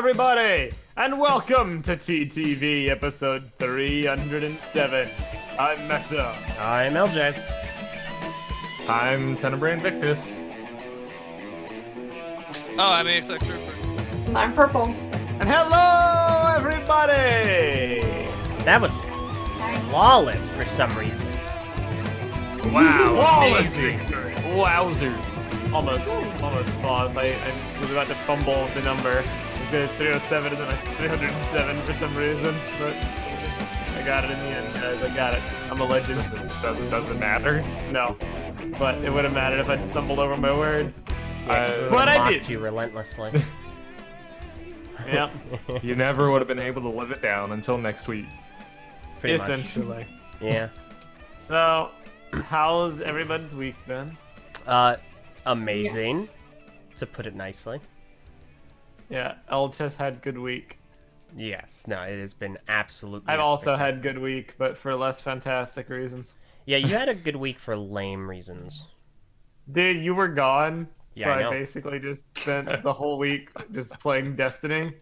everybody, and welcome to TTV episode 307. I'm Mesa. I'm LJ. I'm Tenebrae Invictus. Oh, I'm AXX Surfer. I'm purple. And hello, everybody! That was flawless for some reason. Wow, Flawless amazing. Wowzers. Almost flawless. I was about to fumble the number. It was 307 and then I said 307 for some reason, but I got it in the end, guys. I got it. I'm a legend. Doesn't matter. No, but it would have mattered if I'd stumbled over my words. Yeah, But I mocked did. you relentlessly. Yep. You never would have been able to live it down until next week. Pretty much. Essentially. Yeah. So, how's everybody's week been? Amazing, Yes. to put it nicely. Yeah, El just had good week. Yes. No, it has been absolutely. I've also spectacular. had good week, but for less fantastic reasons. Yeah, you had a good week for lame reasons. Dude, you were gone, Yeah, so I I know. basically just spent the whole week just playing Destiny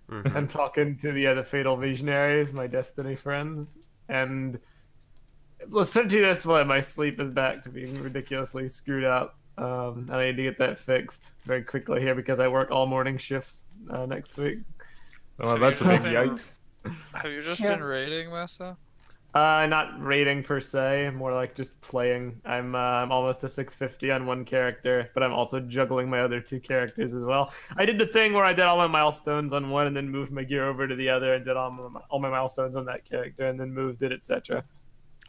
and talking to the other Fatal Visionaries, my Destiny friends. And let's put it to you this way, my sleep is back to being ridiculously screwed up. And I need to get that fixed very quickly here because I work all morning shifts next week. Oh, that's a big yikes. Have you just Yeah. been raiding, Mesa? Not rating per se, more like just playing. I'm almost a 650 on one character, but I'm also juggling my other two characters as well. I did the thing where I did all my milestones on one and then moved my gear over to the other and did all my milestones on that character and then moved it, etc.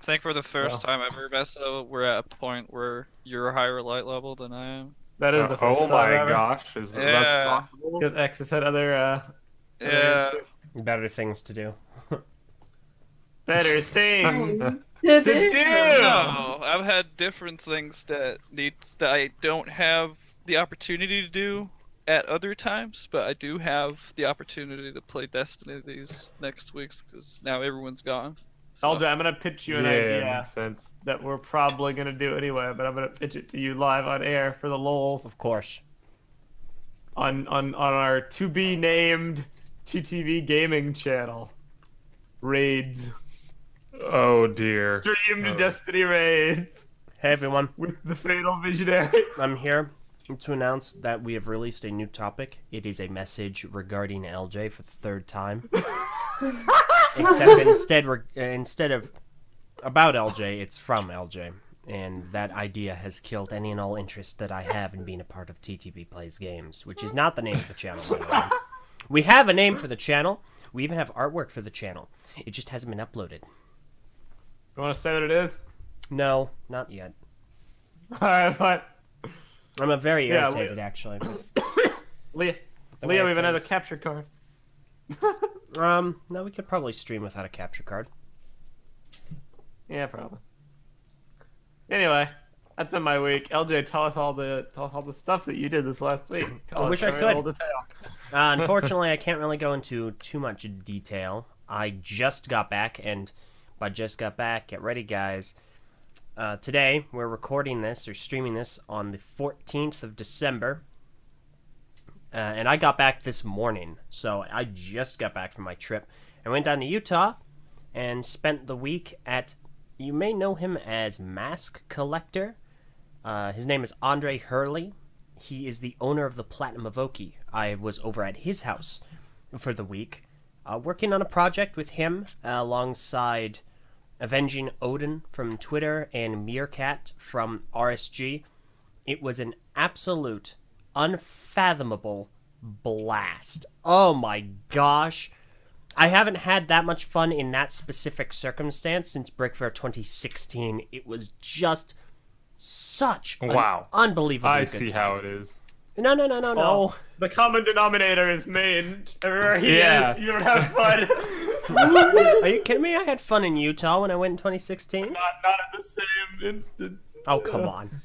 I think for the first So. time ever, Mesa, we're at a point where you're a higher light level than I am. That is the first Oh time my ever. gosh, that's Yeah. possible? Because X has had other Yeah. Better things to do. better things To to do. do. No, I've had different things that I don't have the opportunity to do at other times, but I do have the opportunity to play Destiny these next weeks because now everyone's gone. So, LJ, I'm gonna pitch you an Yeah, idea makes sense. that we're probably gonna do anyway, but I'm gonna pitch it to you live on air for the lols. Of course. on our to be named TTV gaming channel. Raids. Oh dear. Streamed Oh. Destiny raids Hey everyone, with the Fatal Visionaries. I'm here to announce that we have released a new topic. It is a message regarding LJ for the third time. Except instead of about LJ, it's from LJ. And that idea has killed any and all interest that I have in being a part of TTV Plays Games, which is not the name of the channel, by the way. We have a name for the channel. We even have artwork for the channel. It just hasn't been uploaded. You want to say what it is? No, not yet. Alright, fine. I'm very Yeah, irritated, actually. Leah, The way it even has a says- capture card. No, we could probably stream without a capture card. Yeah, probably. Anyway, that's been my week. LJ, tell us all the stuff that you did this last week. Tell I us wish I every could. little detail. Unfortunately, I can't really go into too much detail. I just got back, and by just got back, get ready, guys. Today, we're recording this, or streaming this, on the 14th of December. And I got back this morning, so I just got back from my trip. I went down to Utah and spent the week at, you may know him as Mask Collector. His name is Andre Hurley. He is the owner of the Platinum Evoke. I was over at his house for the week, working on a project with him alongside Avenging Odin from Twitter and Meerkat from RSG. It was an absolute, unfathomable blast. Oh my gosh. I haven't had that much fun in that specific circumstance since Brickfair 2016. It was just such an Wow. unbelievably I good see time. how it is. No. Oh, the common denominator is main. Everywhere he Yeah. is, you don't have fun. Are you kidding me? I had fun in Utah when I went in 2016. not in the same instance. Oh, come on.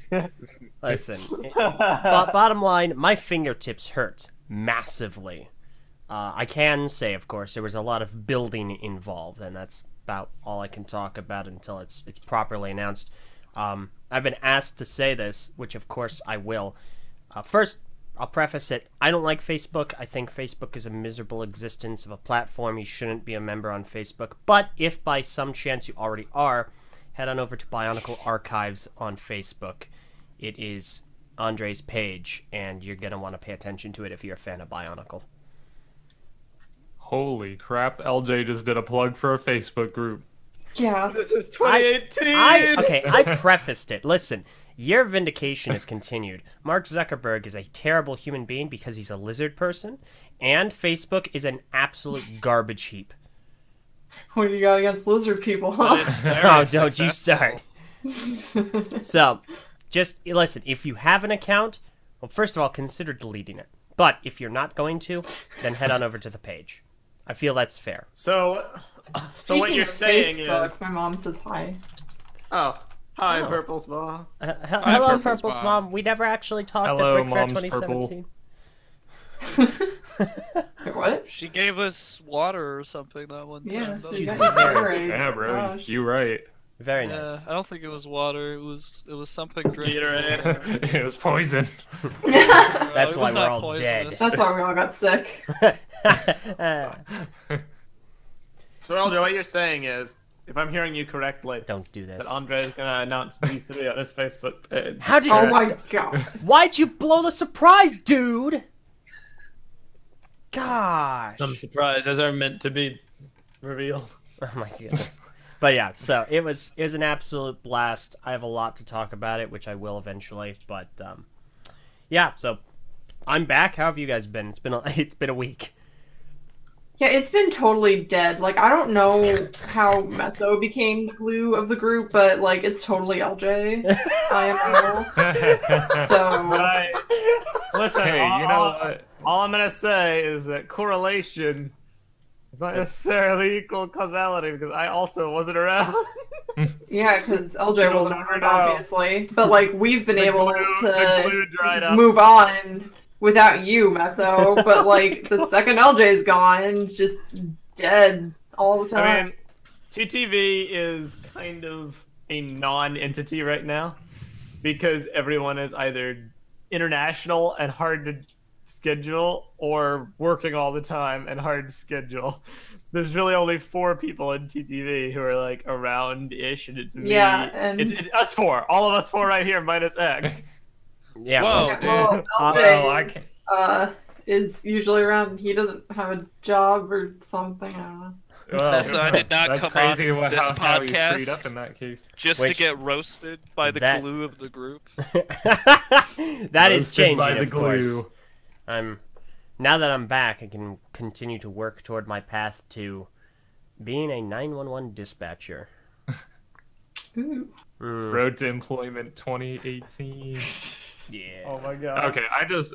Listen, bottom line, my fingertips hurt massively. I can say, of course, there was a lot of building involved, and that's about all I can talk about until it's properly announced. I've been asked to say this, which of course I will. First, I'll preface it. I don't like Facebook. I think Facebook is a miserable existence of a platform. You shouldn't be a member on Facebook. But if by some chance you already are, head on over to Bionicle Archives on Facebook. It is Andre's page, and you're going to want to pay attention to it if you're a fan of Bionicle. Holy crap, LJ just did a plug for a Facebook group. Yeah. This is 2018. I prefaced it. Listen, your vindication is continued. Mark Zuckerberg is a terrible human being because he's a lizard person, and Facebook is an absolute garbage heap. What do you got against lizard people, huh? Oh, don't you start. So, just listen, if you have an account, well, first of all, consider deleting it. But if you're not going to, then head on over to the page. I feel that's fair. So what Speaking you're of saying Facebook, is... my mom says hi. Oh. Hi, Oh. Purple's mom. Hello, Purple's Purple's mom. mom. We never actually talked Hello, at Brick Fair Mom's 2017. Wait, what? She gave us water or something that one time. Yeah, That was you Jesus. got Gatorade. Yeah, bro, Gosh. you right. Very Yeah, nice. I don't think it was water. It was something drink. It was poison. That's it why was we're not all poisonous. That's why we all got sick. So, LJ, what you're saying is, if I'm hearing you correctly, Don't do this. that Andre is gonna announce D3 on his Facebook page. How did Oh you? my god. Why'd you blow the surprise, dude? Gosh. Some surprises are meant to be revealed. Oh my goodness. But yeah, so it was an absolute blast. I have a lot to talk about it, which I will eventually. But yeah, so I'm back. How have you guys been? It's been a week. Yeah, it's been totally dead. Like, I don't know how Meso became the glue of the group, but, like, it's totally LJ. So, Listen, Hey, you know what? all I'm gonna say is that correlation is not necessarily equal causality because I also wasn't around. yeah, because LJ You'll wasn't never around, know. obviously. But, like, we've been The able glue to dried up. move on without you, Meso. But, like, the second LJ's gone, it's just dead all the time. I mean, TTV is kind of a non-entity right now because everyone is either international and hard to schedule or working all the time and hard to schedule. There's really only 4 people in TTV who are like around-ish, and it's me. Yeah, and- it's us 4. All of us 4 right here minus X. Yeah. Whoa. Yeah, dude. well, Uh, LJ, Well, I can't. is usually around. He doesn't have a job or something. I don't know. Well, So I did not that's come crazy on this how he's freed podcast. up in that case. Just Which- to get roasted by the that- glue of the group. That is Roasted changing, by the of course. glue. Now that I'm back, I can continue to work toward my path to being a 911 dispatcher. Ooh. Road to Employment 2018. Yeah. Oh my god. Okay,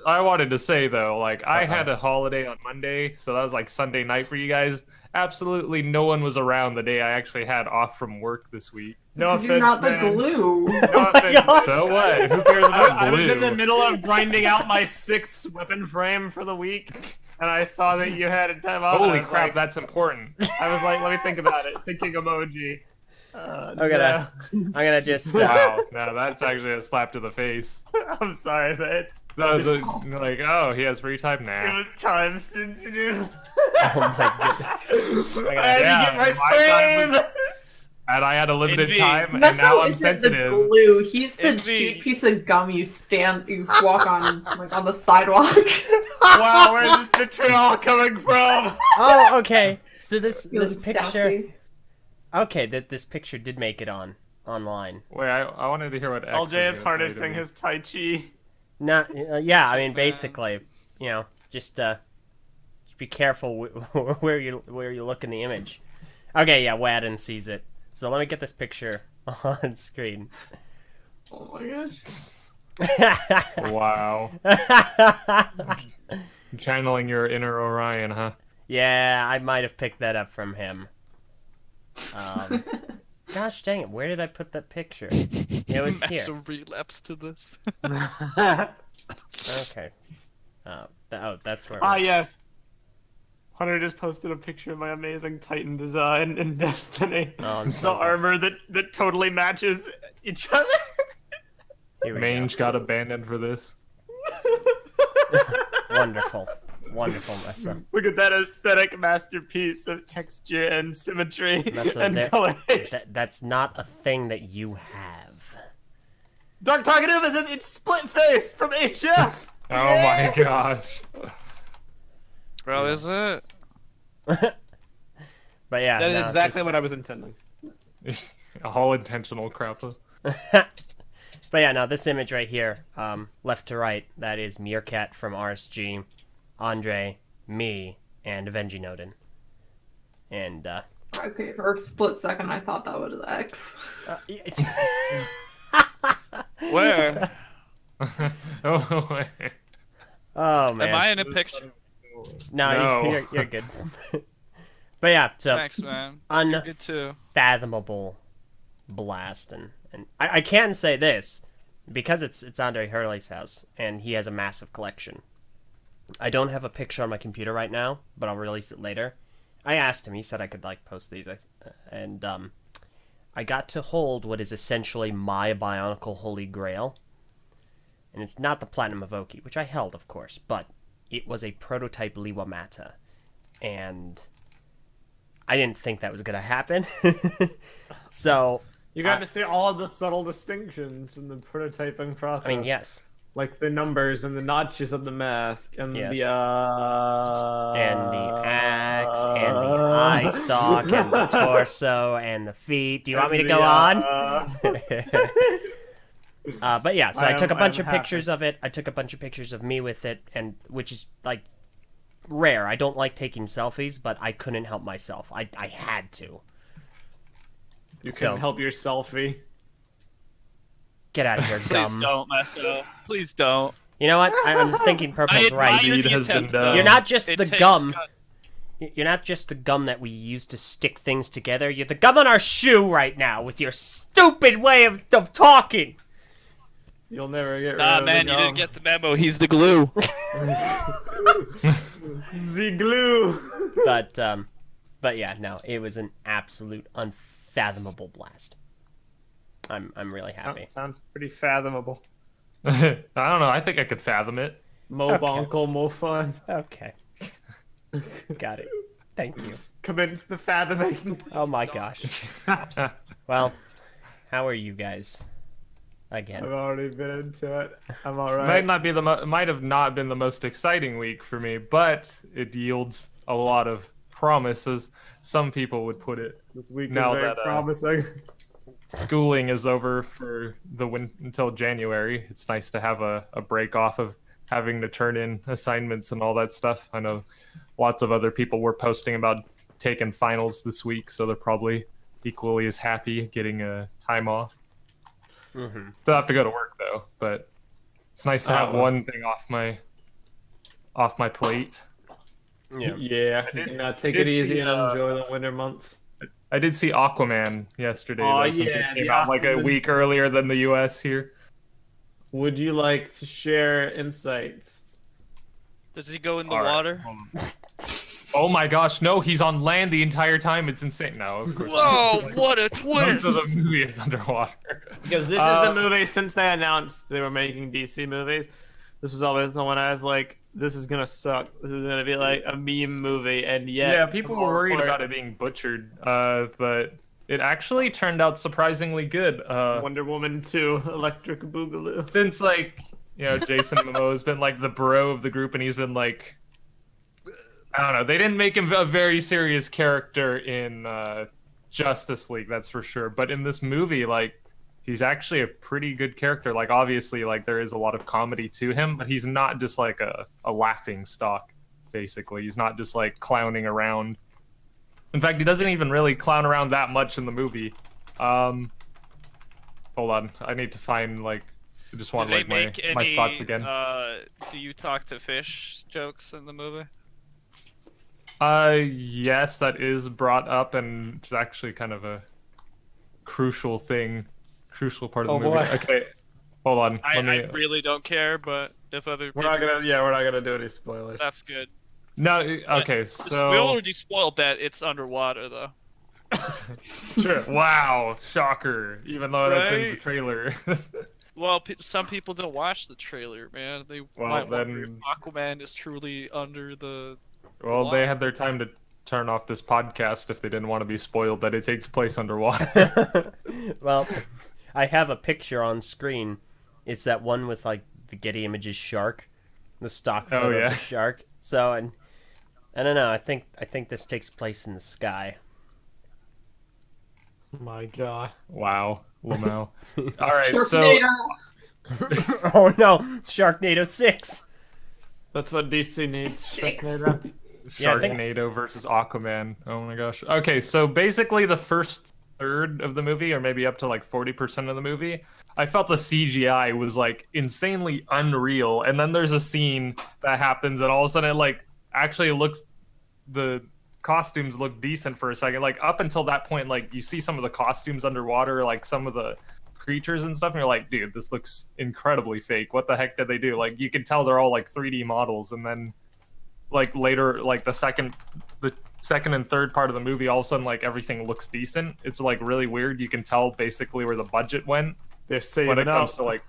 I wanted to say though, like I had a holiday on Monday, so that was like Sunday night for you guys. Absolutely no one was around the day I actually had off from work this week. No Because offense, you're not the man. glue. No Oh my offense. gosh. So what? Who cares about I was in the blue? middle of grinding out my 6th weapon frame for the week, and I saw that you had a time off. and I Holy was crap, like- that's important. I was like, let me think about it. Thinking emoji. I'm gonna just. Wow, no, that's actually a slap to the face. no. I'm sorry, man. That was like, oh, he has free time It now. was time sensitive. Oh my goodness. I had yeah, to get my my time frame. And I had a limited Envy. time, and now Meso I'm isn't the sensitive. glue. He's the Envy. cheap piece of gum you walk on, like on the sidewalk. Wow, where's this betrayal coming from? Oh, okay. So this You this look picture. sassy. Okay, that this picture did make it online. Wait, I wanted to hear what X LJ was is gonna say to harnessing me. his Tai Chi. No, yeah. I mean, basically, you know, just be careful where you look in the image. Okay, yeah, Wadden sees it. So let me get this picture on screen. Oh my gosh. Wow. Channeling your inner Orion, huh? Yeah, I might have picked that up from him. Gosh dang it, where did I put that picture? It was here. Massive relapse to this. Okay. That's where. Ah, yes. Hunter just posted a picture of my amazing Titan design in Destiny. Oh, I'm the so armor that totally matches each other. Here we Mange got abandoned for this. Wonderful. Wonderful, Messa. Look at that aesthetic masterpiece of texture and symmetry Messa, and coloration. that's not a thing that you have. Dark Targaduva says it's split face from HF. Oh my gosh. Bro, is it? But yeah, That is no, exactly this- what I was intending. A whole intentional crap. But yeah, now this image right here, left to right, that is Meerkat from RSG, Andre, me, and Avengi Nodin. And, Okay, for a split second, I thought that was X. Where? Oh, wait. oh man. Am I in a picture? No, No. you're good. But yeah, so Thanks, man. You're good too. unfathomable blast, and I can say this because it's Andre Hurley's house and he has a massive collection. I don't have a picture on my computer right now, but I'll release it later. I asked him; he said I could like post these, and I got to hold what is essentially my Bionicle Holy Grail, and it's not the Platinum Evoke, which I held, of course, but it was a prototype Liwamata, and I didn't think that was gonna happen. So You got to see all of the subtle distinctions in the prototyping process. I mean, yes, Like the numbers and the notches of the mask and Yes. the and the axe and the eye stalk and the torso and the feet. Do you want me to go on? But yeah, so I took a bunch of pictures of it. I took a bunch of pictures of me with it, and which is like rare. I don't like taking selfies, but I couldn't help myself. I had to. You can So- help your selfie. Get out of here, Please gum. don't, Master. Please don't. You know what? I'm thinking purple's right. admire Deed the has been attempt, done. though. You're not just It the takes gum. guts. You're not just the gum that we use to stick things together. You're the gum on our shoe right now with your stupid way of talking. You'll never get rid Nah, of man, the you gum. didn't get the memo. He's the glue. the glue. But yeah, no, it was an absolute unfathomable blast. I'm really happy. Sounds pretty fathomable. I don't know. I think I could fathom it. Mo bonkle, mo fun. Okay. Got it. Thank you. Commence the fathoming. Oh my gosh. Well, how are you guys? Again. I've already been into it. I'm alright. Might have not been the most exciting week for me, but it yields a lot of promise, as some people would put it. This week Now is very that, promising. Schooling is over for until January. It's nice to have a break off of having to turn in assignments and all that stuff. I know lots of other people were posting about taking finals this week, so they're probably equally as happy getting a time off. Mm-hmm. Still have to go to work though, but it's nice to have one thing off my plate. Yeah. Yeah, you can take it easy and enjoy the winter months. I did see Aquaman yesterday, Oh, though, since yeah, it came the out like a Aquaman. week earlier than the US here. Would you like to share insights? Does he go in the All right. water? Oh my gosh, no, he's on land the entire time. It's insane. No, of course. Whoa, what a Most twist! of the movie is underwater. Because this is the movie, since they announced they were making DC movies, this was always the one I was like, this is gonna suck. This is gonna be like a meme movie, and yet... Yeah, people were worried about it being butchered, but it actually turned out surprisingly good. Wonder Woman 2, Electric Boogaloo. Since, like, you know, Jason Momoa has been, like, the bro of the group, and he's been, like... I don't know. They didn't make him a very serious character in Justice League, that's for sure. But in this movie, like, he's actually a pretty good character. Like, obviously, like, there is a lot of comedy to him, but he's not just, like, a laughing stock, basically. He's not just, like, clowning around. In fact, he doesn't even really clown around that much in the movie. Hold on. I need to find, like... I just want, Do they like, make any, my thoughts again. do you talk to fish jokes in the movie? Yes, that is brought up, and it's actually kind of a crucial part of the movie. boy. Okay, hold on. I Let me. really don't care, but if other people... We're not gonna do any spoilers. That's good. No, okay, so. We already spoiled that it's underwater, though. Sure. Wow, shocker! Even though that's in the Right? trailer. Well, some people don't watch the trailer, man. They might wonder if Aquaman is truly under the. Well, they had their time to turn off this podcast if they didn't want to be spoiled that it takes place underwater. Well, I have a picture on screen. It's that one with like the Getty Images shark, the stock photo of the shark. So, and I don't know. I think this takes place in the sky. My God! Wow, Lamau. All right, Sharknado. so. Oh no, Sharknado 6. That's what DC needs. Sharknado. Yeah, Sharknado versus Aquaman. Oh my gosh. Okay, so basically the first third of the movie, or maybe up to like 40% of the movie, I felt the CGI was like insanely unreal. And then there's a scene that happens, and all of a sudden it like actually looks, the costumes look decent for a second. Like up until that point, like you see some of the costumes underwater, like some of the creatures and stuff, and you're like, dude, this looks incredibly fake. What the heck did they do? Like you can tell they're all like 3D models, and then like later, like the second and third part of the movie, all of a sudden like everything looks decent. It's like really weird. You can tell basically where the budget went. They're saving when it up. comes to like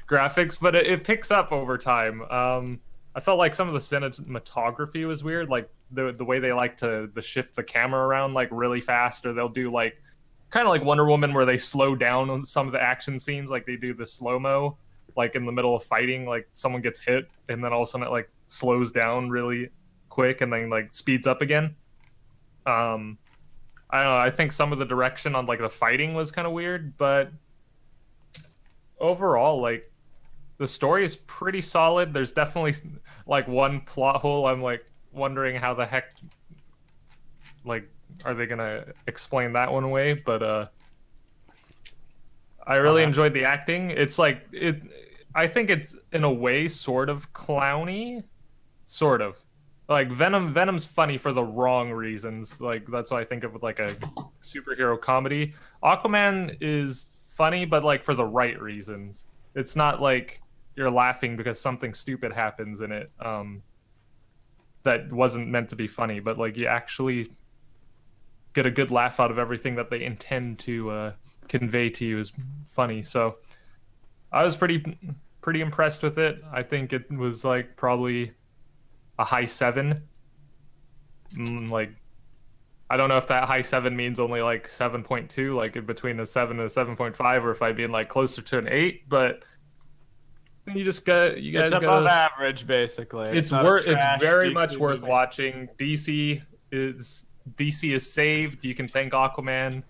graphics, but it picks up over time. I felt like some of the cinematography was weird, like the way they like to shift the camera around like really fast, or they'll do like kind of like Wonder Woman where they slow down on some of the action scenes, like they do the slow-mo like in the middle of fighting, like someone gets hit and then all of a sudden it like slows down really quick and then like speeds up again. I don't know, I think some of the direction on like the fighting was kind of weird, but overall like the story is pretty solid. There's definitely like one plot hole I'm like wondering how the heck like are they gonna explain that one away, but I really enjoyed the acting. It's like I think it's in a way sort of clowny, sort of. Like Venom's funny for the wrong reasons. Like that's why I think of it like a superhero comedy. Aquaman is funny, but like for the right reasons. It's not like you're laughing because something stupid happens in it that wasn't meant to be funny, but like you actually get a good laugh out of everything that they intend to convey to you as funny. So I was pretty impressed with it. I think it was like probably a high 7. Like I don't know if that high 7 means only like 7.2, like between a 7 and a 7.5, or if I'd be in like closer to an 8. But you guys it's above average, basically. It's very much worth watching. DC is saved. You can thank Aquaman.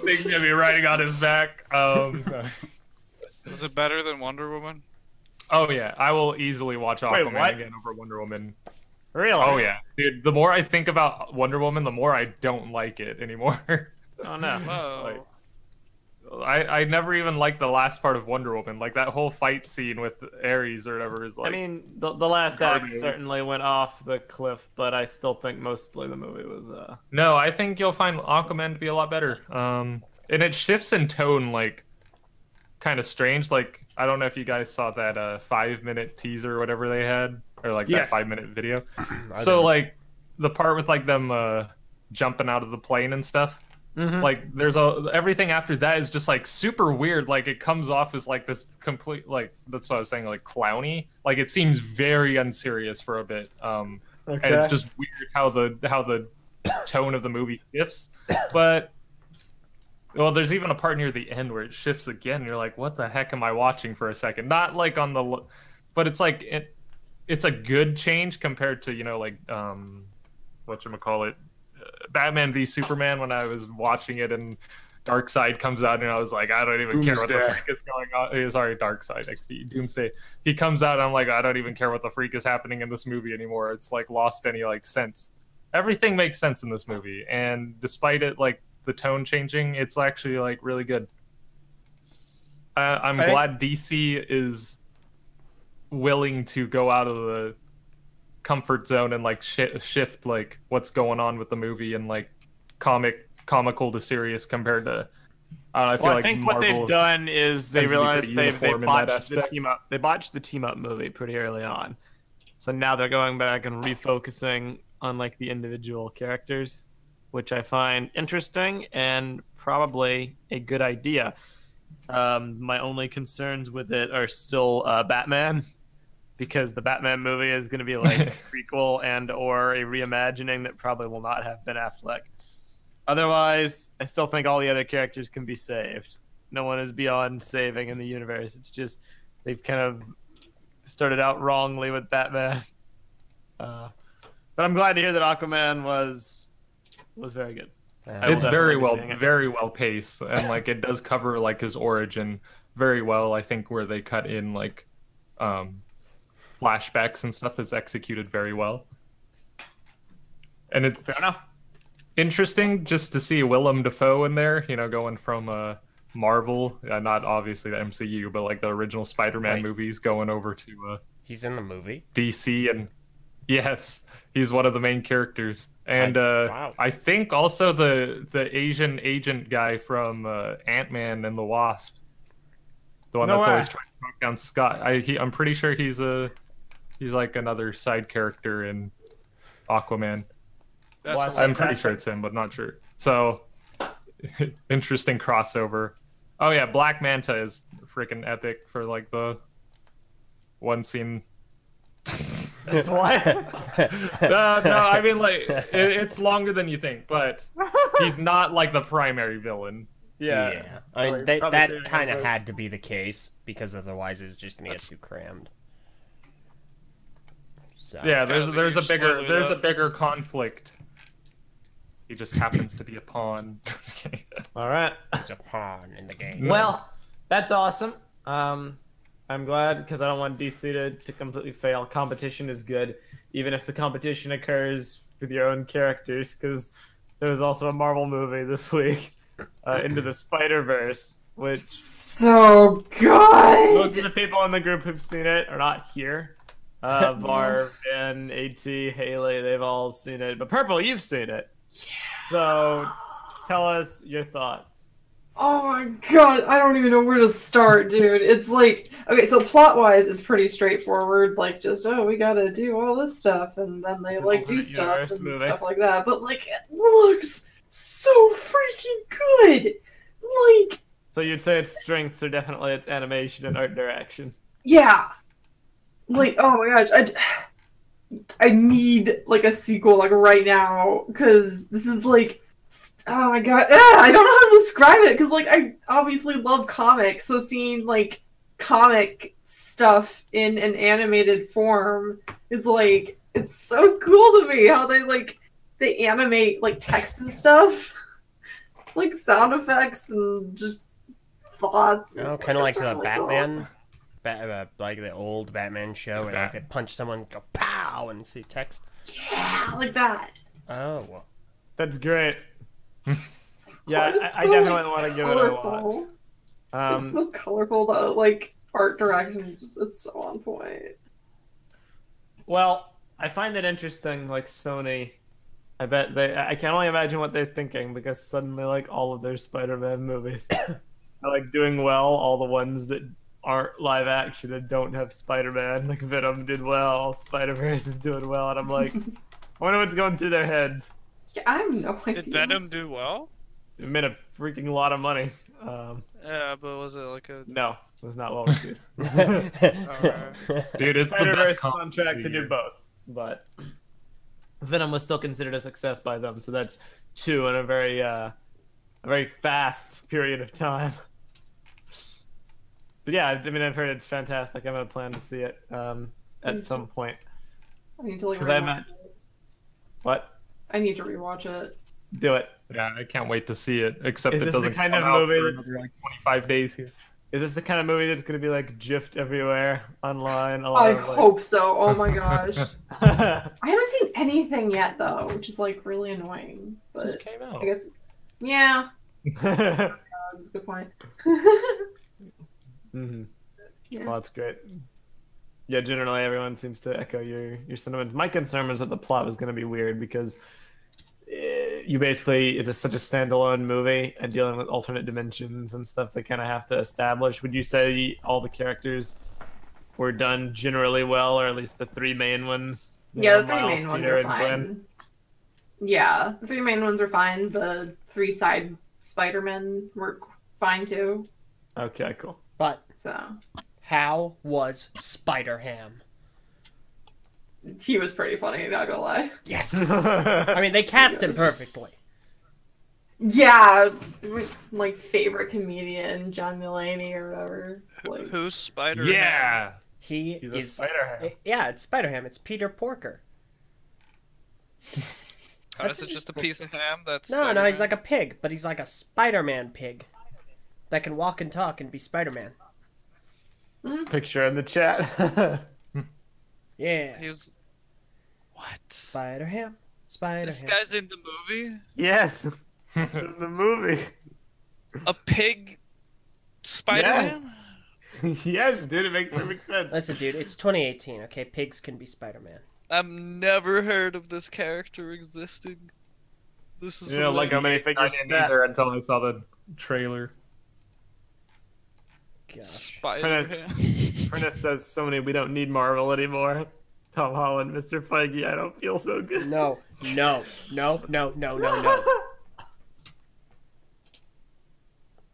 Things gonna be riding on his back. Is it better than Wonder Woman? Oh yeah, I will easily watch Aquaman again over Wonder Woman. Really? Oh yeah, dude. The more I think about Wonder Woman, the more I don't like it anymore. Oh no. Whoa. I never even liked the last part of Wonder Woman. Like that whole fight scene with Ares or whatever is like. I mean, the last act certainly went off the cliff, but I still think mostly the movie was. No, I think you'll find Aquaman to be a lot better. And it shifts in tone, like kind of strange. Like I don't know if you guys saw that 5-minute teaser or whatever they had, or like that 5-minute video. So like the part with like them jumping out of the plane and stuff. Mm-hmm. Like there's everything after that is just like super weird. Like it comes off as like this complete, like that's what I was saying, like clowny. Like it seems very unserious for a bit. And it's just weird how the tone of the movie shifts. But well, there's even a part near the end where it shifts again. And you're like, what the heck am I watching for a second? Not like on the, but it's like it's a good change compared to, you know, like whatchamacallit, Batman v Superman, when I was watching it and Darkseid comes out and I was like, I don't even care what the freak is going on. Sorry, Darkseid, XD, Doomsday. He comes out and I'm like, I don't even care what the freak is happening in this movie anymore. It's like lost any like sense. Everything makes sense in this movie, and despite it like the tone changing, it's actually like really good. I'm glad DC is willing to go out of the comfort zone and like shift like what's going on with the movie and like comical to serious compared to I feel like think Marvel what they've done is they realized they botched the team up. They botched the team up movie pretty early on, so now they're going back and refocusing on like the individual characters, which I find interesting and probably a good idea. My only concerns with it are still Batman, because the Batman movie is going to be like a prequel and or a reimagining that probably will not have Ben Affleck. Otherwise, I still think all the other characters can be saved. No one is beyond saving in the universe. It's just they've kind of started out wrongly with Batman. But I'm glad to hear that Aquaman was very good. It's very well paced, and like it does cover like his origin very well. I think where they cut in like flashbacks and stuff is executed very well. And it's Fair enough. interesting just to see Willem Dafoe in there, you know, going from Marvel, not obviously the MCU, but like the original Spider-Man movies, going over to he's in the movie. DC, and yes, he's one of the main characters. And wow. I think also the Asian agent guy from Ant-Man and the Wasp, the one that's always trying to track down Scott. I'm pretty sure he's like another side character in Aquaman. I'm pretty sure it's him, but not sure. So interesting crossover. Oh yeah, Black Manta is freaking epic for like the one scene. What? No, I mean like it's longer than you think, but he's not like the primary villain. Yeah. I mean, that kind of had to be the case, because otherwise it's just gonna get too crammed. So. Yeah, there's a bigger conflict. He just happens to be a pawn. All right. He's a pawn in the game. Well, that's awesome. I'm glad, because I don't want DC to completely fail. Competition is good, even if the competition occurs with your own characters, because there was also a Marvel movie this week, Into the Spider-Verse, which so good. most of the people in the group who've seen it are not here. Varv, Ben, AT, Haley, they've all seen it. But Purple, you've seen it. Yeah. So tell us your thoughts. Oh my god, I don't even know where to start, dude. It's like, okay, so plot-wise, it's pretty straightforward. Like, just, oh, we gotta do all this stuff, and then they, like, do stuff and stuff like that. But, like, it looks so freaking good! Like... So you'd say its strengths are definitely its animation and art direction. Yeah! Like, oh my gosh, I need, like, a sequel, like, right now, because this is, like... Oh my god, I don't know how to describe it, because, like, I obviously love comics, so seeing, like, comic stuff in an animated form is, like, it's so cool to me how they animate, like, text and stuff. Like, sound effects and just thoughts. You know, kind of like the Batman, like the old Batman show, where like, they punch someone, go pow, and see text. Yeah, like that. Oh, well. That's great. Yeah, I definitely want to give it a watch. It's so colorful, though. Like, art direction is just, it's so on point. Well, I find it interesting, like, Sony, I can only imagine what they're thinking, because suddenly, like, all of their Spider-Man movies are, like, doing well. All the ones that aren't live action and don't have Spider-Man, like, Venom did well, Spider-Verse is doing well, and I'm like, I wonder what's going through their heads. Yeah, I have no idea. Did Venom do well? It made a freaking lot of money. Yeah, but was it like a... No, it was not well received. Dude, it's the best contract to do both, but Venom was still considered a success by them, so that's 2 in a very fast period of time. But yeah, I mean, I've heard it's fantastic. I have a plan to see it at some point. I need to like rewatch it. What? I need to rewatch it. Do it. Yeah, I can't wait to see it. Except it doesn't the kind come of out movie for that's like 25 days here. Is this the kind of movie that's going to be like GIFed everywhere online? I hope so. Oh my gosh. I haven't seen anything yet though, which is like really annoying. But it just came out. I guess. Yeah. That's a good point. Mm-hmm. Yeah. Well, that's great. Yeah, generally everyone seems to echo your sentiments. My concern was that the plot was going to be weird because you basically, it's such a standalone movie and dealing with alternate dimensions and stuff they kind of have to establish. Would you say all the characters were done generally well, or at least the 3 main ones? Yeah, the 3 main ones are fine. Glenn? Yeah, the 3 main ones are fine. The 3 side Spider-Men were fine too. Okay, cool. But So how was Spider-Ham? he was pretty funny, not gonna lie. Yes. I mean, they cast him perfectly. Yeah, my favorite comedian, John Mulaney or whatever. Like, Who's Spider? Yeah. He He's a is. Spider-Ham. Yeah, it's Spider-Ham. It's Peter Porker. How is it just a piece of ham? That's No, Spider-Man? he's like a pig, but he's like a Spider-Man pig that can walk and talk and be Spider-Man. Picture in the chat. Yeah. He was... What? Spider-Ham. This Spider-Ham. guy's in the movie? Yes. In the movie. A pig Spider-Man? Yes. Yes, dude, it makes perfect sense. Listen, dude, it's 2018, okay? Pigs can be Spider-Man. I've never heard of this character existing. This is Yeah, like how many I figures didn't that? either until I saw the trailer. Gosh. Spider-Man. Prentice says, Sony, we don't need Marvel anymore. Tom Holland, Mr. Feige, I don't feel so good. No.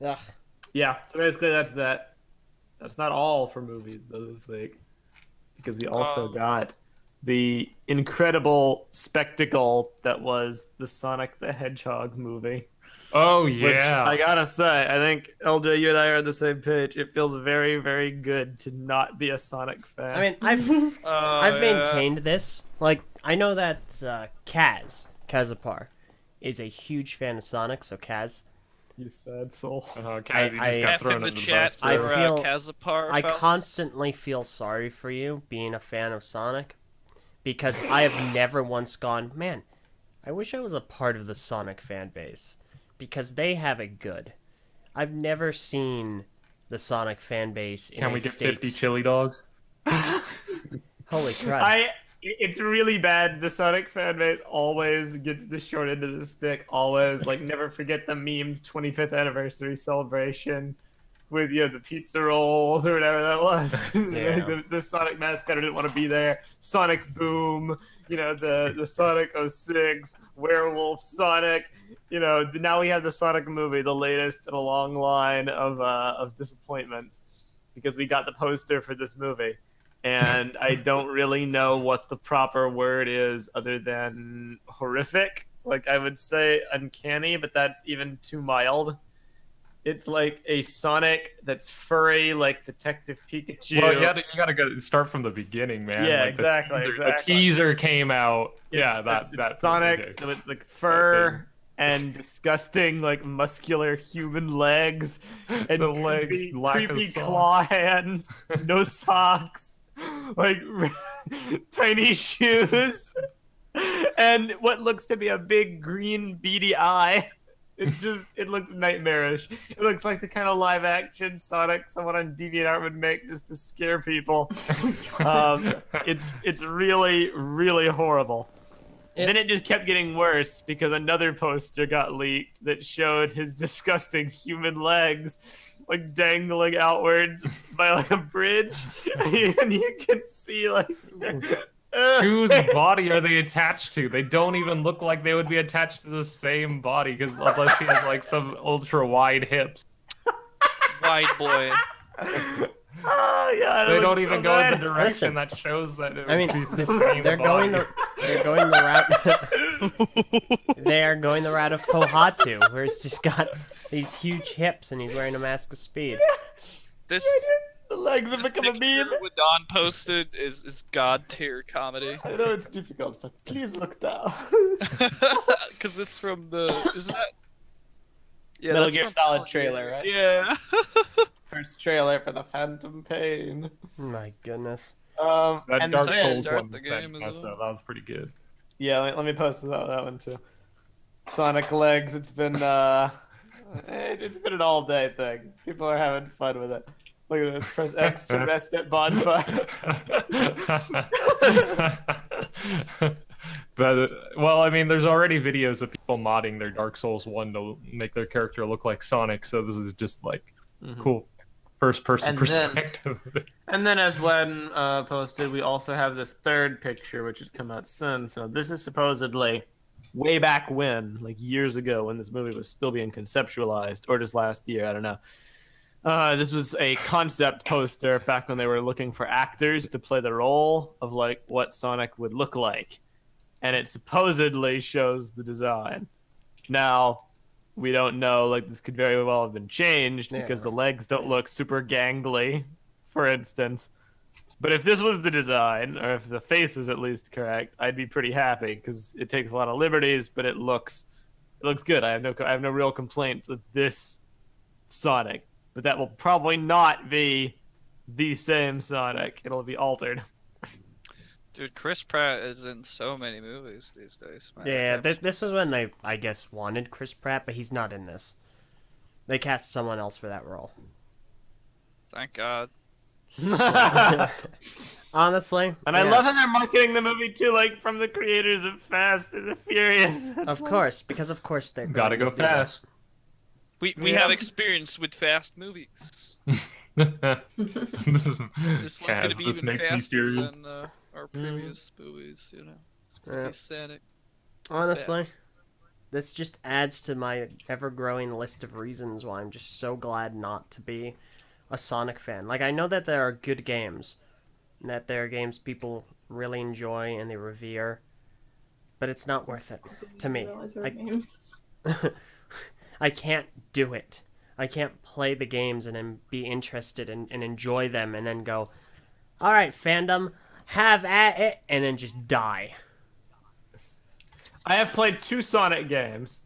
Ugh. Yeah, so basically that's that. That's not all for movies, though, this week. Because we also got the incredible spectacle that was the Sonic the Hedgehog movie. Oh Which, yeah. I gotta say, I think, LJ, you and I are on the same page. It feels very, very good to not be a Sonic fan. I mean, I've maintained this. Like, I know that Kazapar is a huge fan of Sonic, so Kaz, you sad soul. Kaz, you I- just got F in thrown the in the chat bus. for I bro. feel- Kazapar, I fellas. constantly feel sorry for you being a fan of Sonic because I have never once gone, man, I wish I was a part of the Sonic fan base because they have it good. I've never seen the Sonic fan base in Can a we get state. 50 chili dogs? Holy crap. It's really bad. The Sonic fan base always gets the short end of the stick. Always, like, never forget the memed 25th anniversary celebration with the pizza rolls or whatever that was. Yeah. the Sonic mascot didn't want to be there. Sonic Boom. The Sonic 06 Werewolf Sonic. Now we have the Sonic movie, the latest in a long line of disappointments, because we got the poster for this movie. And I don't really know what the proper word is other than horrific. Like, I would say uncanny, but that's even too mild. It's like a Sonic that's furry, like Detective Pikachu. Well, you gotta go start from the beginning, man. Yeah, like exactly, The exactly. teaser came out. It's That's Sonic okay. with like fur and disgusting, like, muscular human legs and The legs, creepy, lack of creepy socks. claw hands, no socks, like tiny shoes, and what looks to be a big green beady eye. It looks nightmarish. It looks like the kind of live action Sonic someone on DeviantArt would make just to scare people. It's really, really horrible. Then it just kept getting worse because another poster got leaked that showed his disgusting human legs, like, dangling outwards by, like, a bridge, and you can see, like, Whose body are they attached to? They don't even look like they would be attached to the same body, because unless he has like some ultra wide hips, Wide boy. Oh, yeah, they it don't looks even so go in bad. the direction Listen, that shows that. It I mean, would be the same they're going body. the route. They are going the route of Pohatu, where he's just got these huge hips and he's wearing a mask of speed. This The legs have become a picture meme. with Don posted is god tier comedy. I know it's difficult, but please look down. Because it's from the. Isn't that? Yeah, Metal that's Gear from Solid Metal Gear. trailer, right? Yeah. First trailer for the Phantom Pain. My goodness. That And Dark so- yeah, Souls start one. the game as That well. was pretty good. Yeah, let me post that one too. Sonic legs. It's been it's been an all day thing. People are having fun with it. Look at this. Press X to rest at bonfire. But well, I mean, there's already videos of people modding their Dark Souls 1 to make their character look like Sonic, so this is just like cool first person And then- perspective. And then, as Len posted, we also have this third picture, which has come out soon. So this is supposedly way back when, like years ago, when this movie was still being conceptualized, or just last year, I don't know. This was a concept poster back when they were looking for actors to play the role of like what Sonic would look like, and it supposedly shows the design. Now, we don't know. Like this could very well have been changed because the legs don't look super gangly, for instance. But if this was the design, or if the face was at least correct, I'd be pretty happy because it takes a lot of liberties, but it looks good. I have no real complaints with this Sonic, but that will probably not be the same Sonic. It'll be altered. Dude, Chris Pratt is in so many movies these days. Man. Yeah, this was when they, I guess, wanted Chris Pratt, but he's not in this. They cast someone else for that role. Thank God. Honestly, and I love how they're marketing the movie too, like from the creators of Fast and the Furious. Of course, because of course they're Gotta go fast. We have experience with fast movies. This This one's gonna be even faster than our previous movies, you know. It's gonna be Sonic. Honestly, fast. this just adds to my ever-growing list of reasons why I'm just so glad not to be a Sonic fan. Like, I know that there are good games, and that there are games people really enjoy and they revere, but it's not worth it to me. I can't do it. I can't play the games and then be interested and enjoy them and then go, all right, fandom, have at it, and then just die. I have played 2 Sonic games,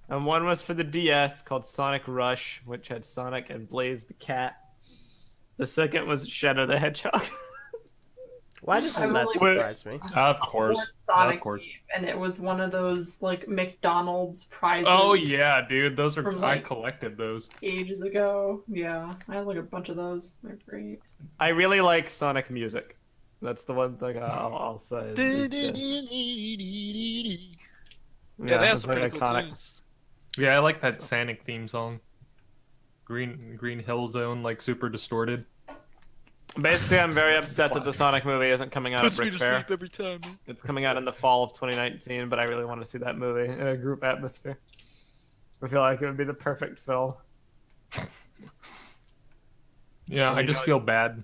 and one was for the DS called Sonic Rush, which had Sonic and Blaze the cat. The second was Shadow the Hedgehog. Why doesn't that surprise me? Of course. Sonic Of course. game, and it was one of those like McDonald's prizes. Oh yeah, dude, those are from, I collected those ages ago. Yeah, I had like a bunch of those. They're great. I really like Sonic music. That's the one thing I'll say. Yeah, that's very pretty cool iconic. tunes. Yeah, I like that Sonic theme song. Green Hill Zone, like super distorted. Basically, I'm very upset that the Sonic movie isn't coming out at Puts me Brick to Fair. sleep every time. Man. It's coming out in the fall of 2019, but I really want to see that movie in a group atmosphere. I feel like it would be the perfect film. Yeah, I just feel bad.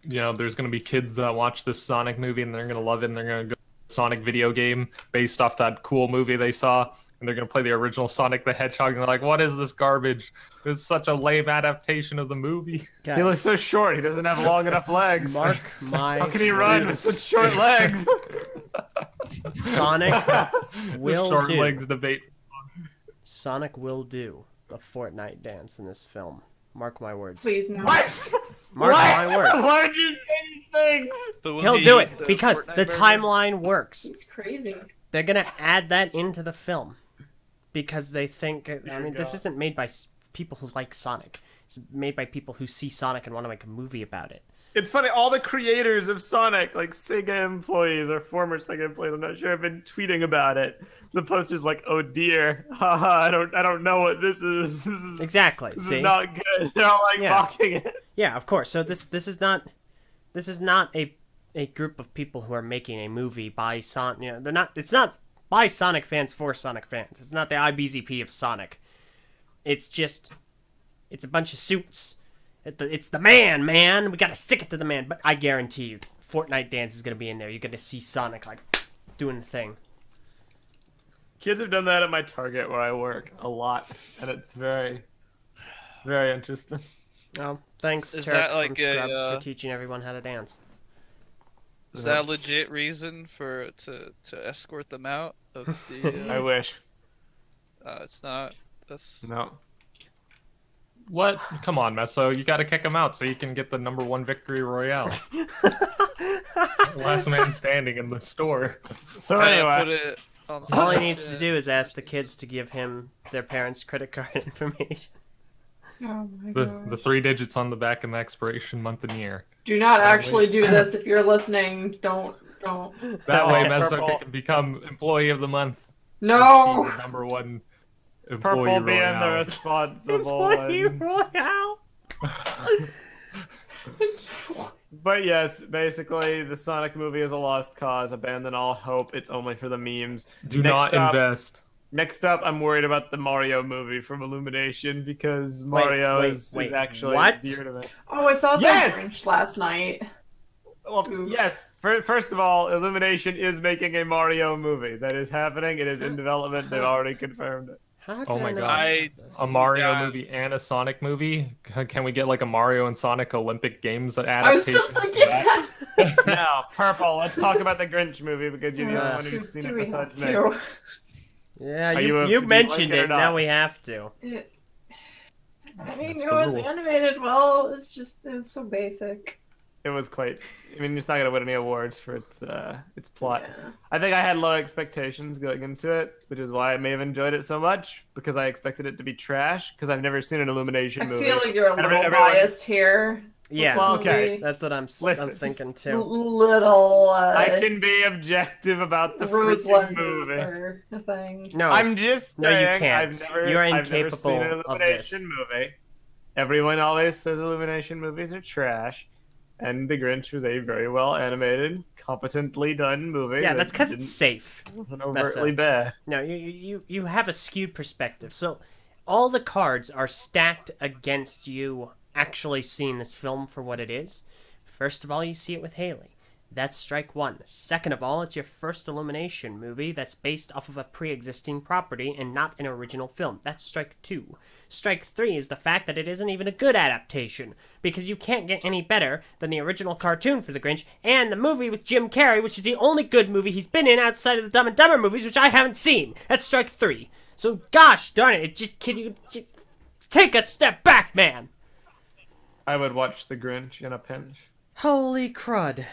You know, there's gonna be kids that watch this Sonic movie and they're gonna love it and they're gonna go Sonic video game based off that cool movie they saw. And they're going to play the original Sonic the Hedgehog, and they're like, what is this garbage? This is such a lame adaptation of the movie. Guys, He looks so short, he doesn't have long enough legs. mark my How can he run with such short legs? Sonic The will short do. legs debate. Sonic will do a Fortnite dance in this film. Mark my words. Please no. What? Mark my words. Why would you say these things? But will He'll he do it eat the because Fortnite the burger? timeline works. It's crazy. They're gonna add that into the film because they think. I mean, this go. isn't made by people who like Sonic. It's made by people who see Sonic and want to make a movie about it. It's funny, all the creators of Sonic, like Sega employees or former Sega employees, I'm not sure, have been tweeting about it. The poster's like, oh dear, haha, I don't know what this is. This is Exactly. This See? is not good. They're all like Yeah. mocking it. Yeah, of course. So this is not a group of people who are making a movie by Sonic. You know, they're not. It's not by Sonic fans for Sonic fans. It's not the IBZP of Sonic. It's a bunch of suits. It's the man. We gotta stick it to the man. But I guarantee you, Fortnite dance is gonna be in there. You're gonna see Sonic like doing the thing. Kids have done that at my Target where I work a lot, and it's very interesting. Oh, thanks, Is Turk that from like Scrubs, a, for teaching everyone how to dance. Is that a legit reason for to escort them out of the? I wish. It's not. That's No. What? Come on, Meso. You got to kick him out so you can get the #1 victory royale. Last man standing in the store. So Put anyway, it on All he Snapchat. needs to do is ask the kids to give him their parents' credit card information. Oh my The gosh. 3 digits on the back and the expiration month and year. Do not actually do this if you're listening. Don't. That way, Oh, Meso purple. can become employee of the month. No. Achieve the #1 employee Purple being the royale. responsible Employee one. Royale. But yes, basically, the Sonic movie is a lost cause. Abandon all hope. It's only for the memes. Do Next not up- invest. Next up, I'm worried about the Mario movie from Illumination because Mario is actually what? dear to me. Oh, I saw Yes! The Grinch last night. Well, yes. First of all, Illumination is making a Mario movie. That is happening. It is in development. They've already confirmed it. How did Oh my I not gosh. know this? A Mario Yeah. movie and a Sonic movie? Can we get like a Mario and Sonic Olympic Games I was adaptation? just thinking that. Now, Purple, let's talk about the Grinch movie because you're the only one Do- who's seen do it we besides have me. to? Yeah, Are you do you mentioned like it or it. not? Now we have to. I mean, That's it the was rule. animated well. It's so basic. It was quite. I mean, it's not gonna win any awards for its plot. Yeah. I think I had low expectations going into it, which is why I may have enjoyed it so much because I expected it to be trash because I've never seen an Illumination I movie. feel like you're a little Everyone- biased here. Yeah, Well, okay. that's what I'm Listen. thinking A too. little. I can be objective about the rose freaking lenses movie. are a thing. No, I'm just No, you saying, can't. I've never, You're I've never incapable seen an of this. Illumination movie. Everyone always says Illumination movies are trash, and The Grinch was a very well animated, competently done movie. yeah, that that's because didn't- it's safe. wasn't mess overtly up. bad. No, you have a skewed perspective. So all the cards are stacked against you actually seeing this film for what it is. First of all, you see it with Haley. That's strike one. Second of all, it's your first Illumination movie that's based off of a pre-existing property and not an original film. That's strike two. Strike three is the fact that it isn't even a good adaptation, because you can't get any better than the original cartoon for The Grinch and the movie with Jim Carrey, which is the only good movie he's been in outside of the Dumb and Dumber movies, which I haven't seen. That's strike three. So gosh darn it, can you take a step back, man? I would watch The Grinch in a pinch. Holy crud.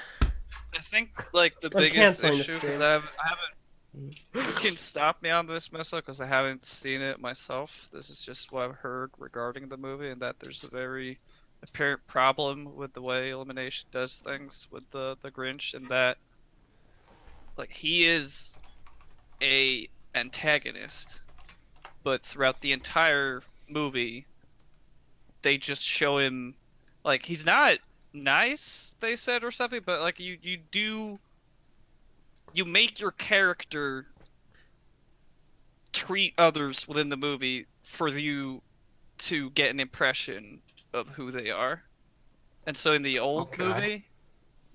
I think like the I'm biggest canceling the issue because stream. I haven't. You can stop me on this, Missa, because I haven't seen it myself. This is just what I've heard regarding the movie, and that there's a very apparent problem with the way Illumination does things with the Grinch, and that like he is a antagonist, but throughout the entire movie, they just show him like he's not nice, they said, or something, but like you make your character treat others within the movie for you to get an impression of who they are. And so in the old Okay. movie,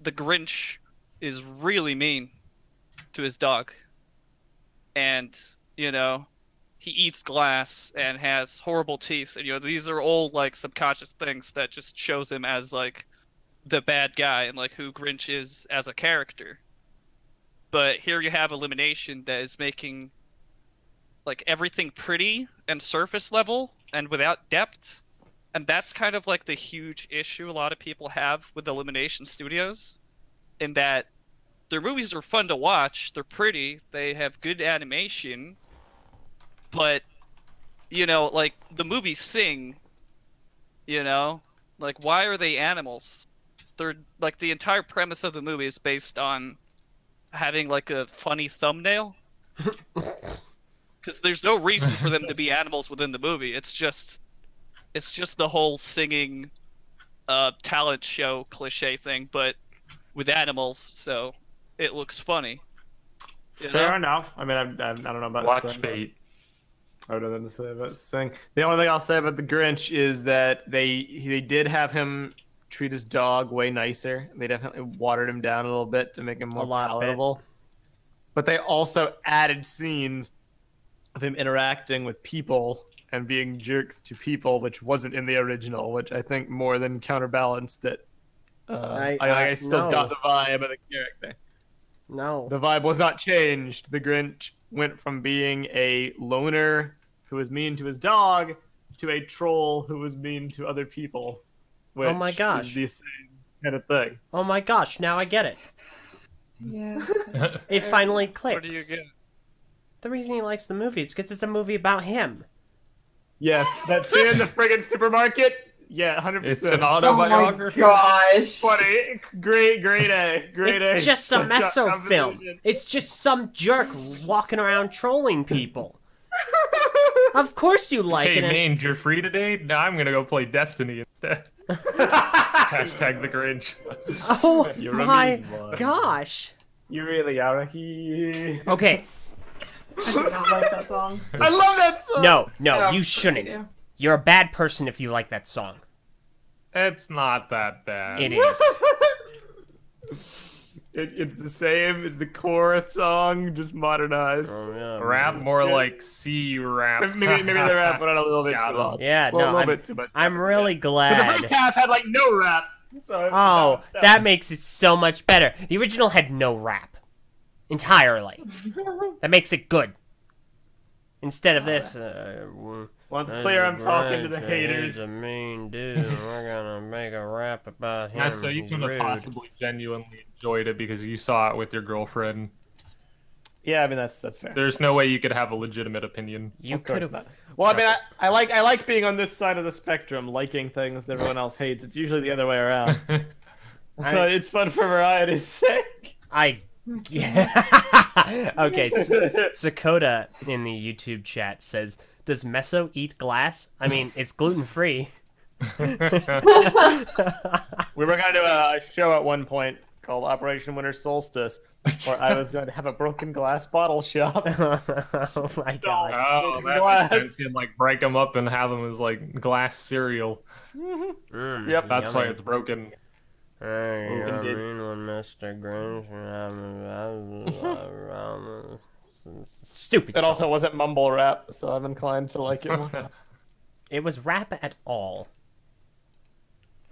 the Grinch is really mean to his dog. And, you know, he eats glass and has horrible teeth. And, you know, these are all, like, subconscious things that just shows him as, like, the bad guy and, like, who Grinch is as a character. But here you have Illumination that is making, like, everything pretty and surface level and without depth. And that's kind of, like, the huge issue a lot of people have with Illumination Studios. In that their movies are fun to watch, they're pretty, they have good animation, but, you know, like, the movies sing, you know? Like, why are they animals? They're, like, the entire premise of the movie is based on having, like, a funny thumbnail. Because there's no reason for them to be animals within the movie. It's just the whole singing talent show cliche thing, but with animals, so it looks funny. You Fair know? enough. I mean, I don't know about Watch sing. bait. I don't know nothing to say about sing. The only thing I'll say about the Grinch is that they did have him treat his dog way nicer. They definitely watered him down a little bit to make him more lot bit. palatable. But they also added scenes of him interacting with people and being jerks to people, which wasn't in the original, which I think more than counterbalanced it. I still no. got the vibe of the character. No. The vibe was not changed. The Grinch went from being a loner who was mean to his dog to a troll who was mean to other people. Which Oh my gosh. is the same kind of thing. Oh my gosh, now I get it. Yeah. It finally What clicks. do you get? The reason he likes the movie is because it's a movie about him. Yes, that scene in the friggin' supermarket. Yeah, 100%. It's an Oh my autobiography. gosh. Funny. Great A. Great A. It's just a Such meso film. composition. It's just some jerk walking around trolling people. Of course you like Hey, it. Mange, you're free today? Now I'm gonna go play Destiny instead. Hashtag the Grinch. Oh You're a my mean one. gosh. You really are a he. Okay. I do not like that song. I love that song. No, Yeah, you of course shouldn't. do. You're a bad person if you like that song. It's not that bad. It is. It's the same. It's the chorus song, just modernized. Rap more Yeah. like C rap. Maybe they rap went on a little bit Got too him. long. Yeah, Well, a no, little bit too much. I'm really But the glad. first half had like no rap. So Oh, that makes it so much better. The original had no rap. Entirely. That makes it good. Instead of this, Well, it's clear I'm talking to the haters. He's a mean dude. We're gonna make a rap about him. Yeah, so you He's couldn't rude. have possibly genuinely enjoyed it because you saw it with your girlfriend. Yeah, I mean that's fair. There's no way you could have a legitimate opinion. You Of course could not. have. Well, I mean, I like being on this side of the spectrum, liking things that everyone else hates. It's usually the other way around. So it's fun for variety's sake. Okay, Sakota in the YouTube chat says, "Does Meso eat glass? I mean, it's gluten free." We were going to do a show at one point called Operation Winter Solstice, where I was going to have a broken glass bottle shop. Oh my gosh. Oh, that Glass. makes sense. You'd like break them up and have them as like glass cereal. Yep, That's why it's broken. Hey, I Indeed. mean when Mr. Grinch stupid. It song. also wasn't mumble rap, so I'm inclined to like it more. It was rap at all.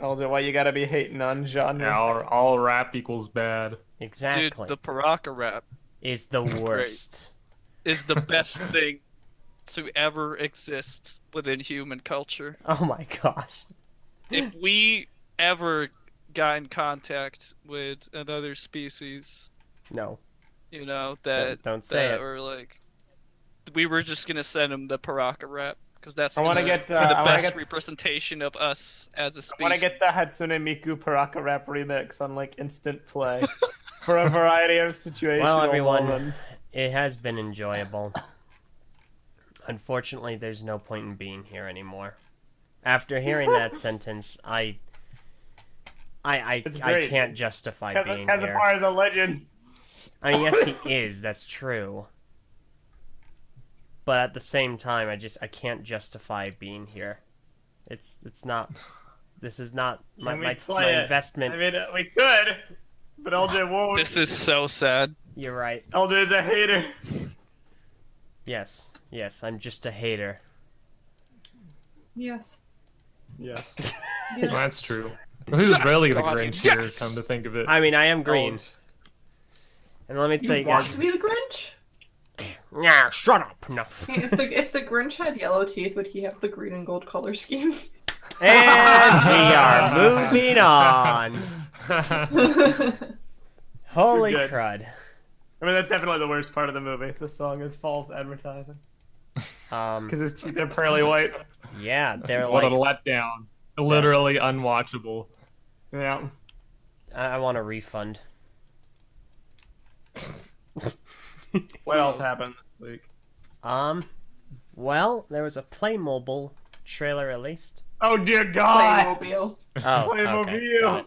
Elder, why you gotta be hating on genre? Yeah, all rap equals bad. Exactly. Dude, the Paraka rap is the worst. is the best thing to ever exist within human culture. Oh my gosh. If we ever got in contact with another species, No. you know, that Don't say that it. or like we were just gonna send them the Paraka rap because that's I wanna gonna get, be I the wanna best get- representation of us as a I species. want to get the Hatsune Miku Paraka rap remix on like instant play for a variety of situations. Well, everyone, it has been enjoyable. Unfortunately, there's no point in being here anymore. After hearing that sentence, I It's great. can't justify being here. Kazapar is a legend. I mean, yes, he is. That's true. But at the same time, I can't justify being here. It's not. This is not my Can we my, play my it? investment. I mean, we could, but LJ won't. This is so sad. You're right. LJ is a hater. Yes, I'm just a hater. Yes. Yes. Yes. Well, that's true. Who's really the God, Grinch yes! here, come to think of it? I mean, I am green. And let me tell You you want guys. to be the Grinch? Nah, shut up. No. Hey, if the Grinch had yellow teeth, would he have the green and gold color scheme? And we are moving on. Holy Too good. crud. I mean, that's definitely the worst part of the movie. The song is false advertising because his teeth are pearly white. Yeah, they're What a like. letdown. Literally unwatchable. Yeah. I want a refund. What else happened this week? Well, there was a Playmobil trailer released. Oh dear God! Playmobil. Oh, okay. Playmobil. got it.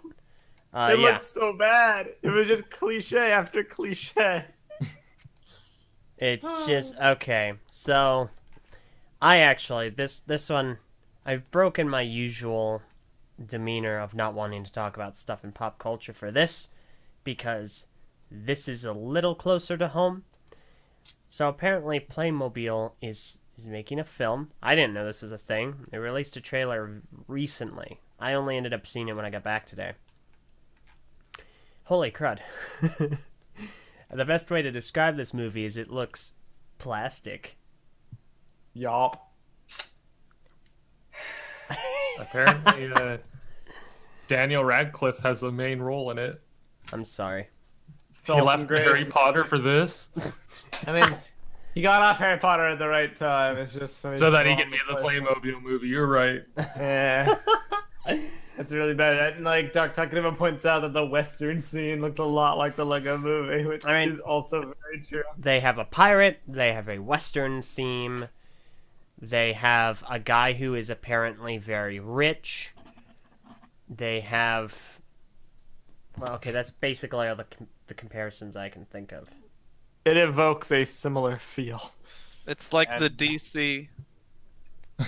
It Yeah. looked so bad. It was just cliche after cliche. It's just okay. So, I actually this one, I've broken my usual demeanor of not wanting to talk about stuff in pop culture for this, because this is a little closer to home. So apparently, Playmobil is making a film. I didn't know this was a thing. They released a trailer recently. I only ended up seeing it when I got back today. Holy crud. The best way to describe this movie is it looks plastic. Yup. Apparently, Daniel Radcliffe has a main role in it. I'm sorry. He left Harry Potter for this, I mean, he got off Harry Potter at the right time. It's just so that he can be in the Playmobil movie. You're right. Yeah. That's really bad. And like Doc Takima points out that the Western scene looks a lot like the Lego movie, which I mean- is also very true. They have a pirate, they have a Western theme, they have a guy who is apparently very rich, they have... Well, okay, that's basically all the comparisons I can think of. It evokes a similar feel. It's like the And- DC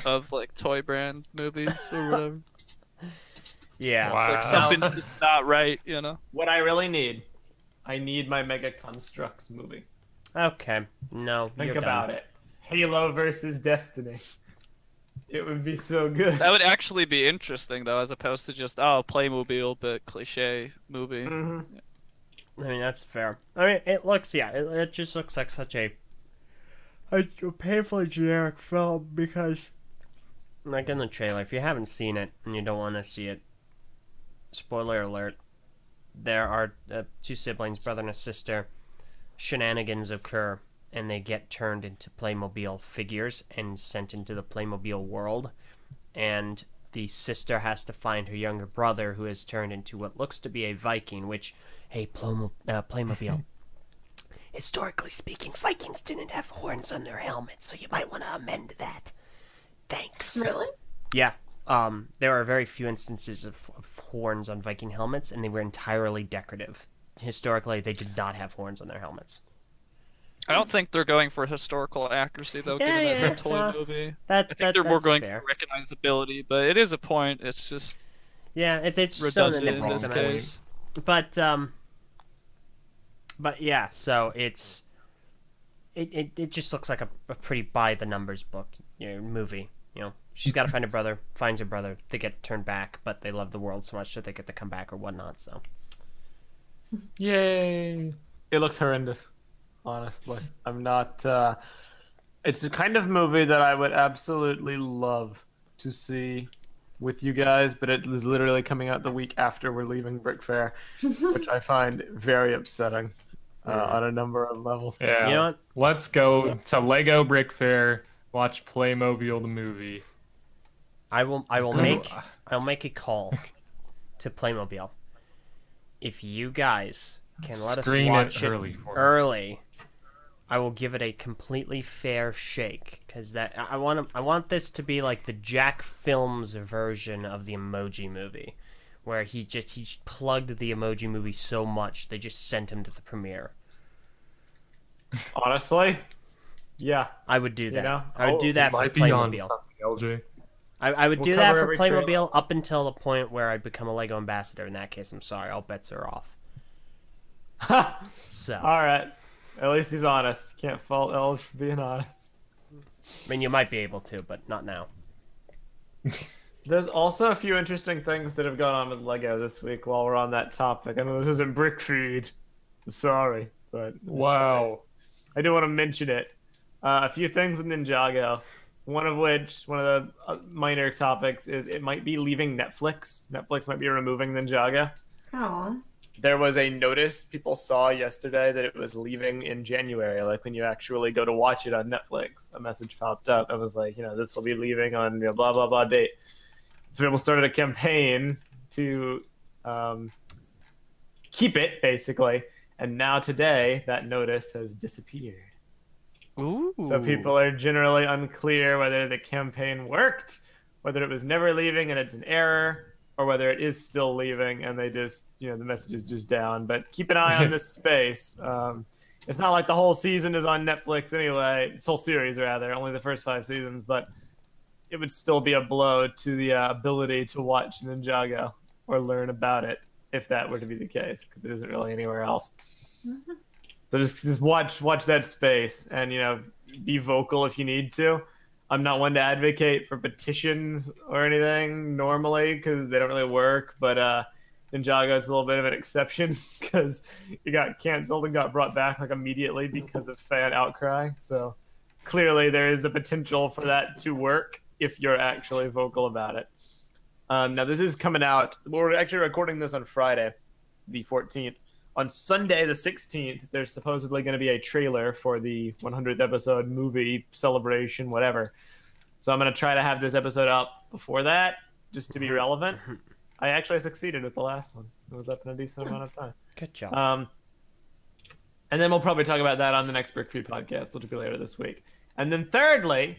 of like toy brand movies or whatever. Yeah. Wow. It's like something's just not right, you know. What I really need, I need my Mega Constructs movie. Okay. No. Think you're about done. it. Halo versus Destiny. It would be so good. That would actually be interesting though, as opposed to just Playmobil but cliche movie. Mhm. I mean, that's fair. I mean, it looks, yeah, it just looks like such a painfully generic film because, like in the trailer, if you haven't seen it and you don't want to see it, spoiler alert, there are two siblings, brother and a sister, shenanigans occur, and they get turned into Playmobil figures and sent into the Playmobil world, and the sister has to find her younger brother who is turned into what looks to be a Viking, which, hey, Playmobil. Historically speaking, Vikings didn't have horns on their helmets, so you might want to amend that. Thanks. Really? Yeah. There are very few instances of horns on Viking helmets, and they were entirely decorative. Historically, they did not have horns on their helmets. I don't think they're going for historical accuracy though, Yeah, given yeah, that's a toy movie. That, I think they're more that's going fair. for recognizability, but it is a point. It's just Yeah, it's so redundant in nitpick this them out. case. But yeah, so it just looks like a pretty by the numbers book, movie. She's got to find her brother, finds her brother. They get turned back, but they love the world so much that they get to come back or whatnot. So Yay! It looks horrendous, honestly. I'm not. It's the kind of movie that I would absolutely love to see with you guys, but it is literally coming out the week after we're leaving Brick Fair, which I find very upsetting on a number of levels. Yeah. you know what? Let's go to Lego Brick Fair. Watch Playmobil the movie. I'll make a call to Playmobil. If you guys can let us Screen watch it it early for us. early, I will give it a completely fair shake because I want this to be like the Jack Films version of the Emoji Movie, where he plugged the Emoji Movie so much they just sent him to the premiere. Honestly, yeah. I would do that. know? I would do that for Might be on Playmobil. something, LJ. I would We'll do that cover for every trailer. Playmobil up until the point where I become a Lego ambassador. In that case, I'm sorry, all bets are off. So, All right. At least he's honest. Can't fault Elge for being honest. I mean, you might be able to, but not now. There's also a few interesting things that have gone on with Lego this week while we're on that topic. I know this isn't Brick Feed. I'm sorry, but Wow. I do want to mention it. A few things with Ninjago. One of the minor topics is it might be leaving Netflix. Netflix might be removing Ninjago. Oh. There was a notice people saw yesterday that it was leaving in January. Like when you actually go to watch it on Netflix, a message popped up. I was like, this will be leaving on blah blah blah date. So people started a campaign to keep it basically, and now today that notice has disappeared. Ooh. So people are generally unclear whether the campaign worked, whether it was never leaving and it's an error, or whether it is still leaving and they just, the message is just down. But keep an eye on this space. It's not like the whole season is on Netflix anyway. This whole series, rather, only the first 5 seasons. But it would still be a blow to the ability to watch Ninjago or learn about it if that were to be the case, because it isn't really anywhere else. Mm-hmm. So just watch that space and be vocal if you need to. I'm not one to advocate for petitions or anything normally because they don't really work, but Ninjago is a little bit of an exception because it got canceled and got brought back immediately because of fan outcry. So clearly there is the potential for that to work if you're actually vocal about it. Now this is coming out. We're actually recording this on Friday, the 14th. On Sunday, the 16th, there's supposedly going to be a trailer for the 100th episode movie celebration, whatever. So I'm going to try to have this episode up before that, just to be relevant. I actually succeeded with the last one. It was up in a decent amount of time. Good job. And then we'll probably talk about that on the next Brick Feud podcast, which will be later this week. And then thirdly,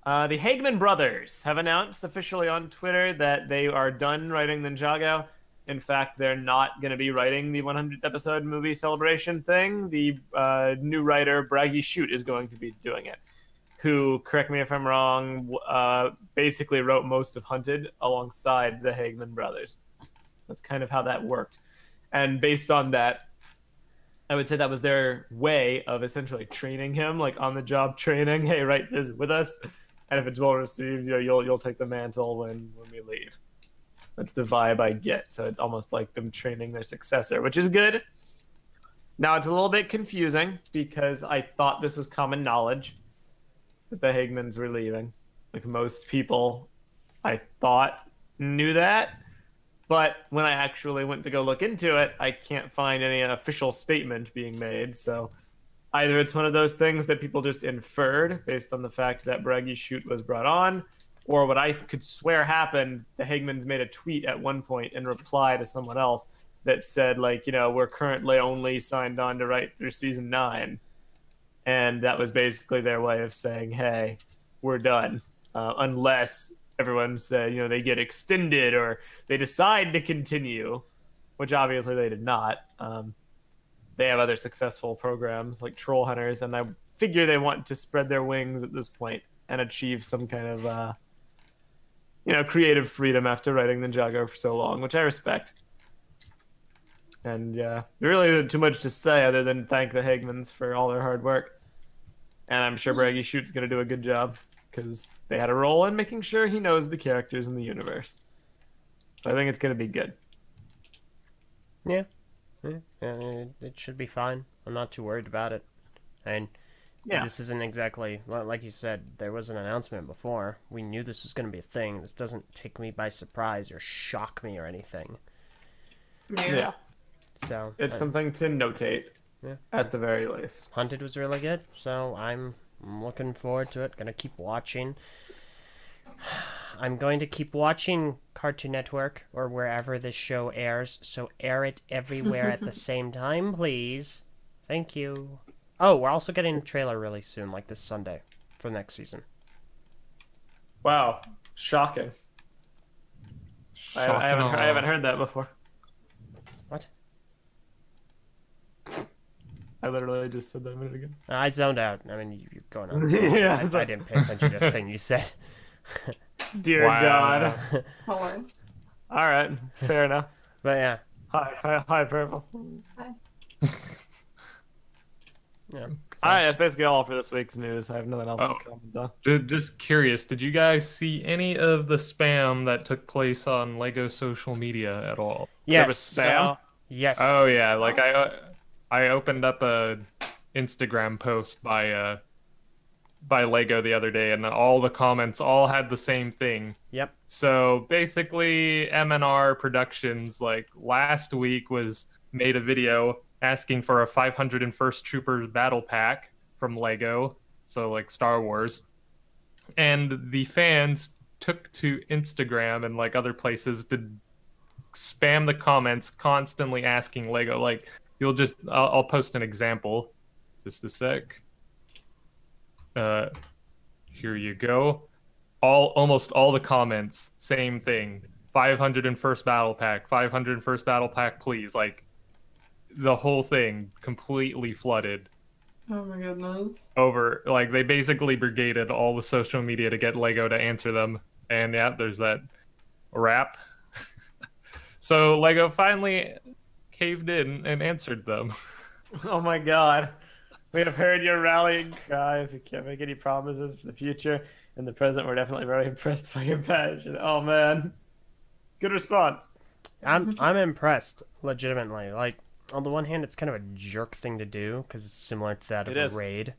the Hagman brothers have announced officially on Twitter that they are done writing Ninjago. in fact, they're not going to be writing the 100th episode movie celebration thing. The new writer, Braggy Shoot, is going to be doing it. Who, correct me if I'm wrong, basically wrote most of Hunted alongside the Hagman brothers. That's kind of how that worked. And based on that, I would say that was their way of essentially training him, like on-the-job training. Hey, write this with us, and if it's well received, you'll take the mantle when we leave. That's the vibe I get. So it's almost like them training their successor, which is good. Now it's a little bit confusing because I thought this was common knowledge that the Hagmans were leaving. Like most people, I thought knew that. But when I actually went to go look into it, I can't find any official statement being made. So either it's one of those things that people just inferred based on the fact that Braggy Shoot was brought on, or what I could swear happened, the Hagmans made a tweet at one point in reply to someone else that said, like, we're currently only signed on to write through season 9. And that was basically their way of saying, hey, we're done. Unless everyone said, they get extended or they decide to continue, which obviously they did not. They have other successful programs like Troll Hunters, and I figure they want to spread their wings at this point and achieve some kind of, creative freedom after writing Ninjago for so long, which I respect. And there really isn't too much to say other than thank the Hagmans for all their hard work. And I'm sure Braggy Shoot's going to do a good job because they had a role in making sure he knows the characters in the universe. So I think it's going to be good. Yeah, it should be fine. I'm not too worried about it. And this isn't exactly, like you said, there was an announcement before. We knew this was going to be a thing. This doesn't take me by surprise or shock me or anything. Yeah. So it's something to notate, at the very least. Hunted was really good, so I'm looking forward to it. Gonna keep watching. I'm going to keep watching Cartoon Network or wherever this show airs, so air it everywhere at the same time, please. Thank you. Oh, we're also getting a trailer really soon, like this Sunday, for next season. Wow. Shocking. I haven't heard that before. What? I literally just said that a minute ago. I zoned out. I mean, you're going on. Yeah, I didn't pay attention to the thing you said. Dear God. Hello. All right, fair enough. But yeah. Hi, Purple. Hi. Yeah. All right, that's basically all for this week's news. I have nothing else to comment on. Just curious, did you guys see any of the spam that took place on Lego social media at all? Yes. Spam? Yes. Oh yeah, like I opened up a Instagram post by Lego the other day, and all the comments all had the same thing. Yep. So basically, M&R Productions like last week made a video asking for a 501st Troopers battle pack from Lego, so like Star Wars, and the fans took to Instagram and like other places to spam the comments, constantly asking Lego, like, I'll post an example, just a sec. Here you go. Almost all the comments, same thing. 501st battle pack, 501st battle pack, please. Like, the whole thing completely flooded. Oh my goodness. Over, like, they basically brigaded all the social media to get Lego to answer them. And yeah, there's that rap. So Lego finally caved in and answered them. Oh my God. We have heard your rallying cries. We can't make any promises for the future. In the present, we're definitely very impressed by your passion. Oh man. Good response. I'm impressed, legitimately. Like, on the one hand, it's kind of a jerk thing to do because it's similar to that of a raid.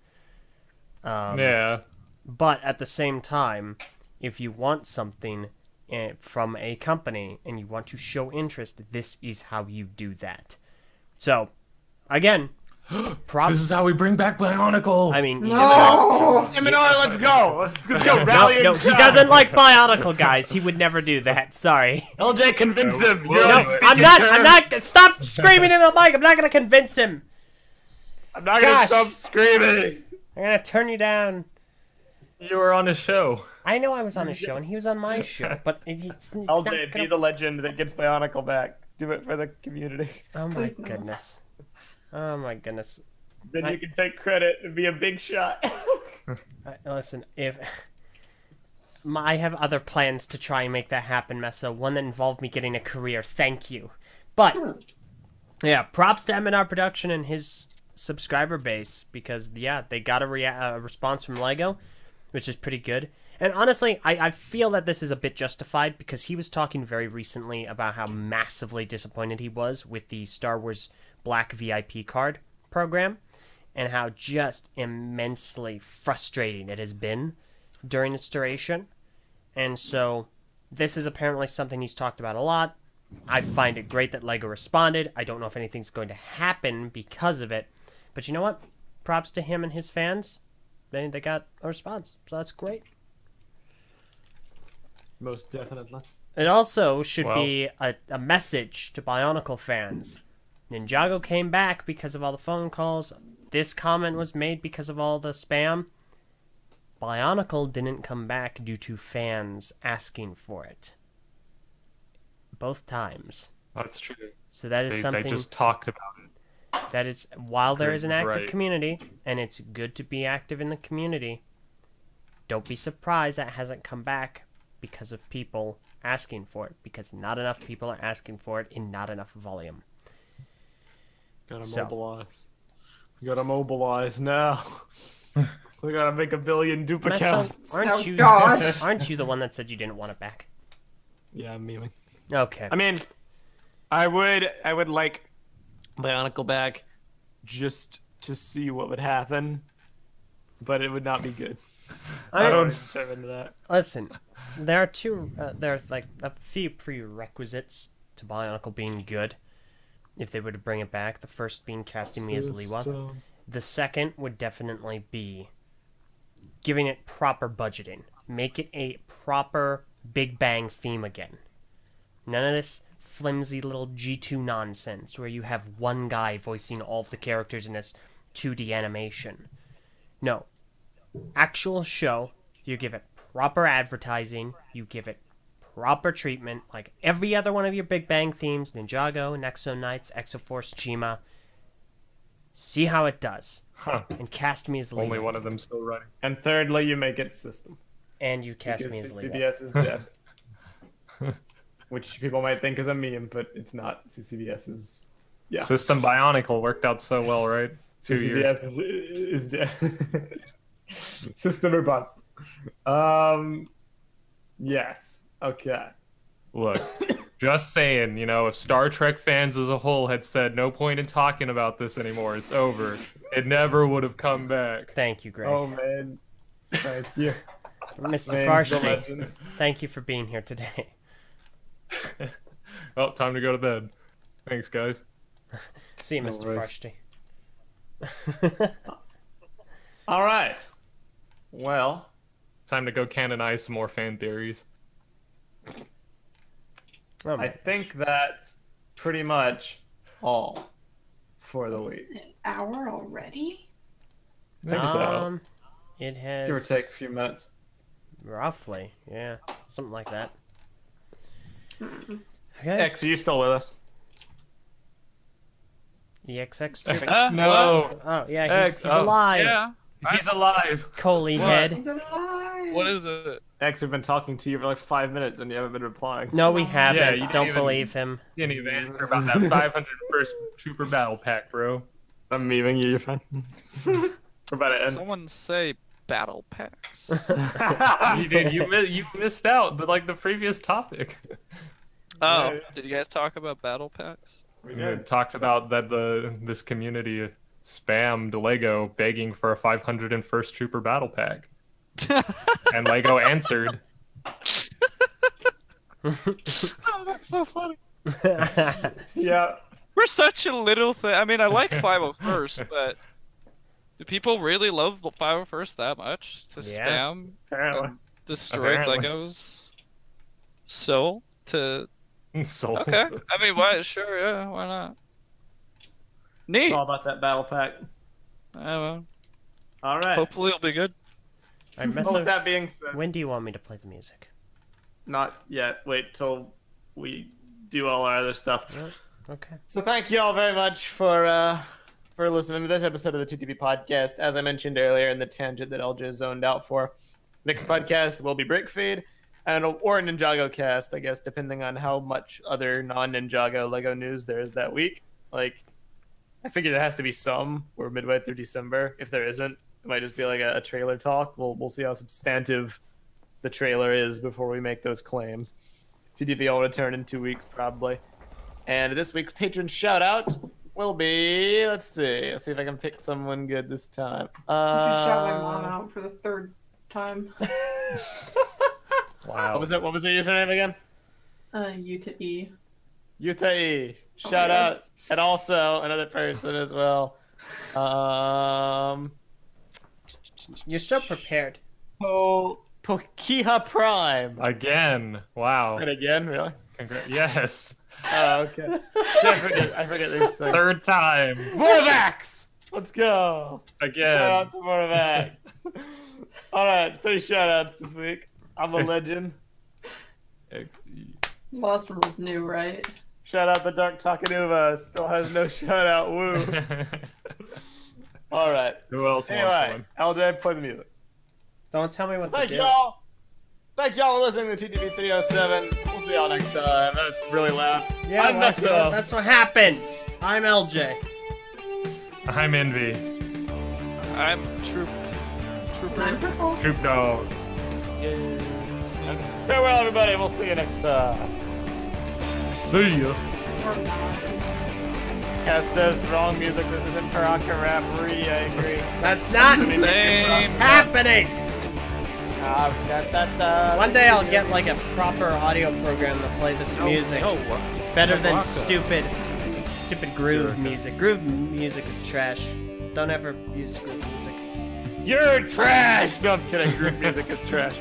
Yeah. But at the same time, if you want something from a company and you want to show interest, this is how you do that. So, again, props. This is how we bring back Bionicle. I mean, No! M&R, let's go. Let's go. Rally. No, he doesn't like Bionicle, guys. He would never do that. Sorry. LJ, convince him. No, You're No, on speaking I'm not. terms. Stop screaming in the mic. I'm not gonna convince him. I'm not gonna Gosh. stop screaming. I'm gonna turn you down. You were on a show. I know I was on his show and he was on my show, but it's not LJ, be gonna... the legend that gets Bionicle back. Do it for the community. Oh my Please no. goodness. Oh my goodness. Then you can take credit and be a big shot. Listen, if I have other plans to try and make that happen, Messa. One that involved me getting a career. Thank you. But yeah, props to M&R Production and his subscriber base because yeah, they got a response from Lego, which is pretty good. And honestly, I feel that this is a bit justified because he was talking very recently about how massively disappointed he was with the Star Wars Black VIP card program and how just immensely frustrating it has been during its duration. And so this is apparently something he's talked about a lot. I find it great that LEGO responded. I don't know if anything's going to happen because of it. But you know what? Props to him and his fans. They got a response. So that's great. Most definitely. It also should be a message to Bionicle fans. Ninjago came back because of all the phone calls. This comment was made because of all the spam. Bionicle didn't come back due to fans asking for it. Both times. That's true. So that is something They just talked about it. that is, while there is an active Right. community, and it's good to be active in the community, don't be surprised that hasn't come back because of people asking for it, because not enough people are asking for it in not enough volume. Gotta So. mobilize. We gotta mobilize now. We gotta make a billion dupe Messa, accounts. aren't you gosh. aren't you the one that said you didn't want it back? Yeah, I'm memeing. Okay. I mean, I would like Bionicle back just to see what would happen, but it would not be good. I don't dive into that. Listen, there are there's like a few prerequisites to Bionicle being good. If they were to bring it back, the first being casting me as Liwa. The second would definitely be giving it proper budgeting. Make it a proper Big Bang theme again. None of this flimsy little G2 nonsense where you have one guy voicing all of the characters in this 2D animation. No. Actual show, you give it proper advertising, you give it proper treatment, like every other one of your Big Bang themes, Ninjago, Nexo Knights, Exoforce, Chima. See how it does. Huh. And cast me as Liwa. Only one of them still running. And thirdly, you make it system. And you cast Because me as Liwa. CCBS is dead. Which people might think is a meme, but it's not. CCBS is... Yeah. System Bionicle worked out so well, right? 2 years. CCBS is dead. System or bust. Yes. Okay. Look, just saying, if Star Trek fans as a whole had said no point in talking about this anymore, it's over, it never would have come back. Thank you, Greg. Oh, man. Thank you. Mr. Man's the Farshti, legend. thank you for being here today. Well, time to go to bed. Thanks, guys. See you, No Mr. worries. Farshti. All right. Well, Time to go canonize some more fan theories. Oh my I think that's pretty much all for the week. An hour already? I think so. It has... Give or take a few minutes. Roughly, yeah. Something like that. Hmm. Okay. X, are you still with us? EXX2. No, Oh, yeah, he's Oh, alive. Yeah. he's alive. Coley What? head. Is it alive? What is it? X, we've been talking to you for like 5 minutes and you haven't been replying. No, we haven't. Yeah, you didn't Don't even- believe him. You didn't even answer about that 501st Trooper Battle Pack, bro. I'm memeing you, you're fine. We're about to end. Someone say battle packs. You did. You missed out, the previous topic. Oh, Yeah. did you guys talk about battle packs? We We did. talked about that this community spammed Lego begging for a 501st Trooper Battle Pack, and Lego answered. Oh, that's so funny. Yeah. We're such a little thing. I mean, I like 501st, but do people really love 501st that much to Yeah. spam Apparently. and destroy Apparently. Lego's soul? To So okay, I mean, why? Sure, yeah, why not? It's Neat. all about that battle pack. I don't know. All right. Hopefully, it'll be good. Alright, Well, Messa, with that being said, when do you want me to play the music? not yet. Wait till we do all our other stuff. Okay. So thank you all very much for listening to this episode of the TTV podcast. As I mentioned earlier in the tangent that LJ zoned out for, next podcast will be Break Feed or Ninjago cast, I guess, depending on how much other non-Ninjago Lego news there is that week. Like, I figure there has to be some. We're midway through December. If there isn't, it might just be like a trailer talk. We'll see how substantive the trailer is before we make those claims. TTV will return in 2 weeks probably. And this week's patron shout out will be, let's see if I can pick someone good this time. You should shout my mom out for the 3rd time. Wow. What was it? What was the username again? U to E. Yuta E. Shout out. And also another person as well. You're so prepared. Pokiha Prime. Again. Wow. And again, really? Yes. Oh, okay. See, I forget these things. 3rd time. Vorvax! Let's go. Again. Shout out to Vorvax. Alright, 3 shout outs this week. I'm a legend. Last one was new, right? Shout out the Dark Takanuva. Still has no shout out. Woo. Alright. Who else Anyway, wants LJ, play the music. Don't tell me what to Thank do. y'all. Thank y'all for listening to TTV 307. We'll see y'all next time. That was really loud. Yeah, I'm well, Nesso. that's what happens. I'm LJ. one? I'm Envy. I'm I'm Trooper. purple. Troop Dog. Yay. Farewell, everybody. We'll see you next time. See ya. Or not. Cass says wrong music that isn't Paraka rap. Really, I agree. That's not Same. happening. Da. One day I'll get like a proper audio program to play this music. Better than stupid groove music. Groove music is trash. Don't ever use groove music. You're trash. No, I'm kidding. Group music is trash.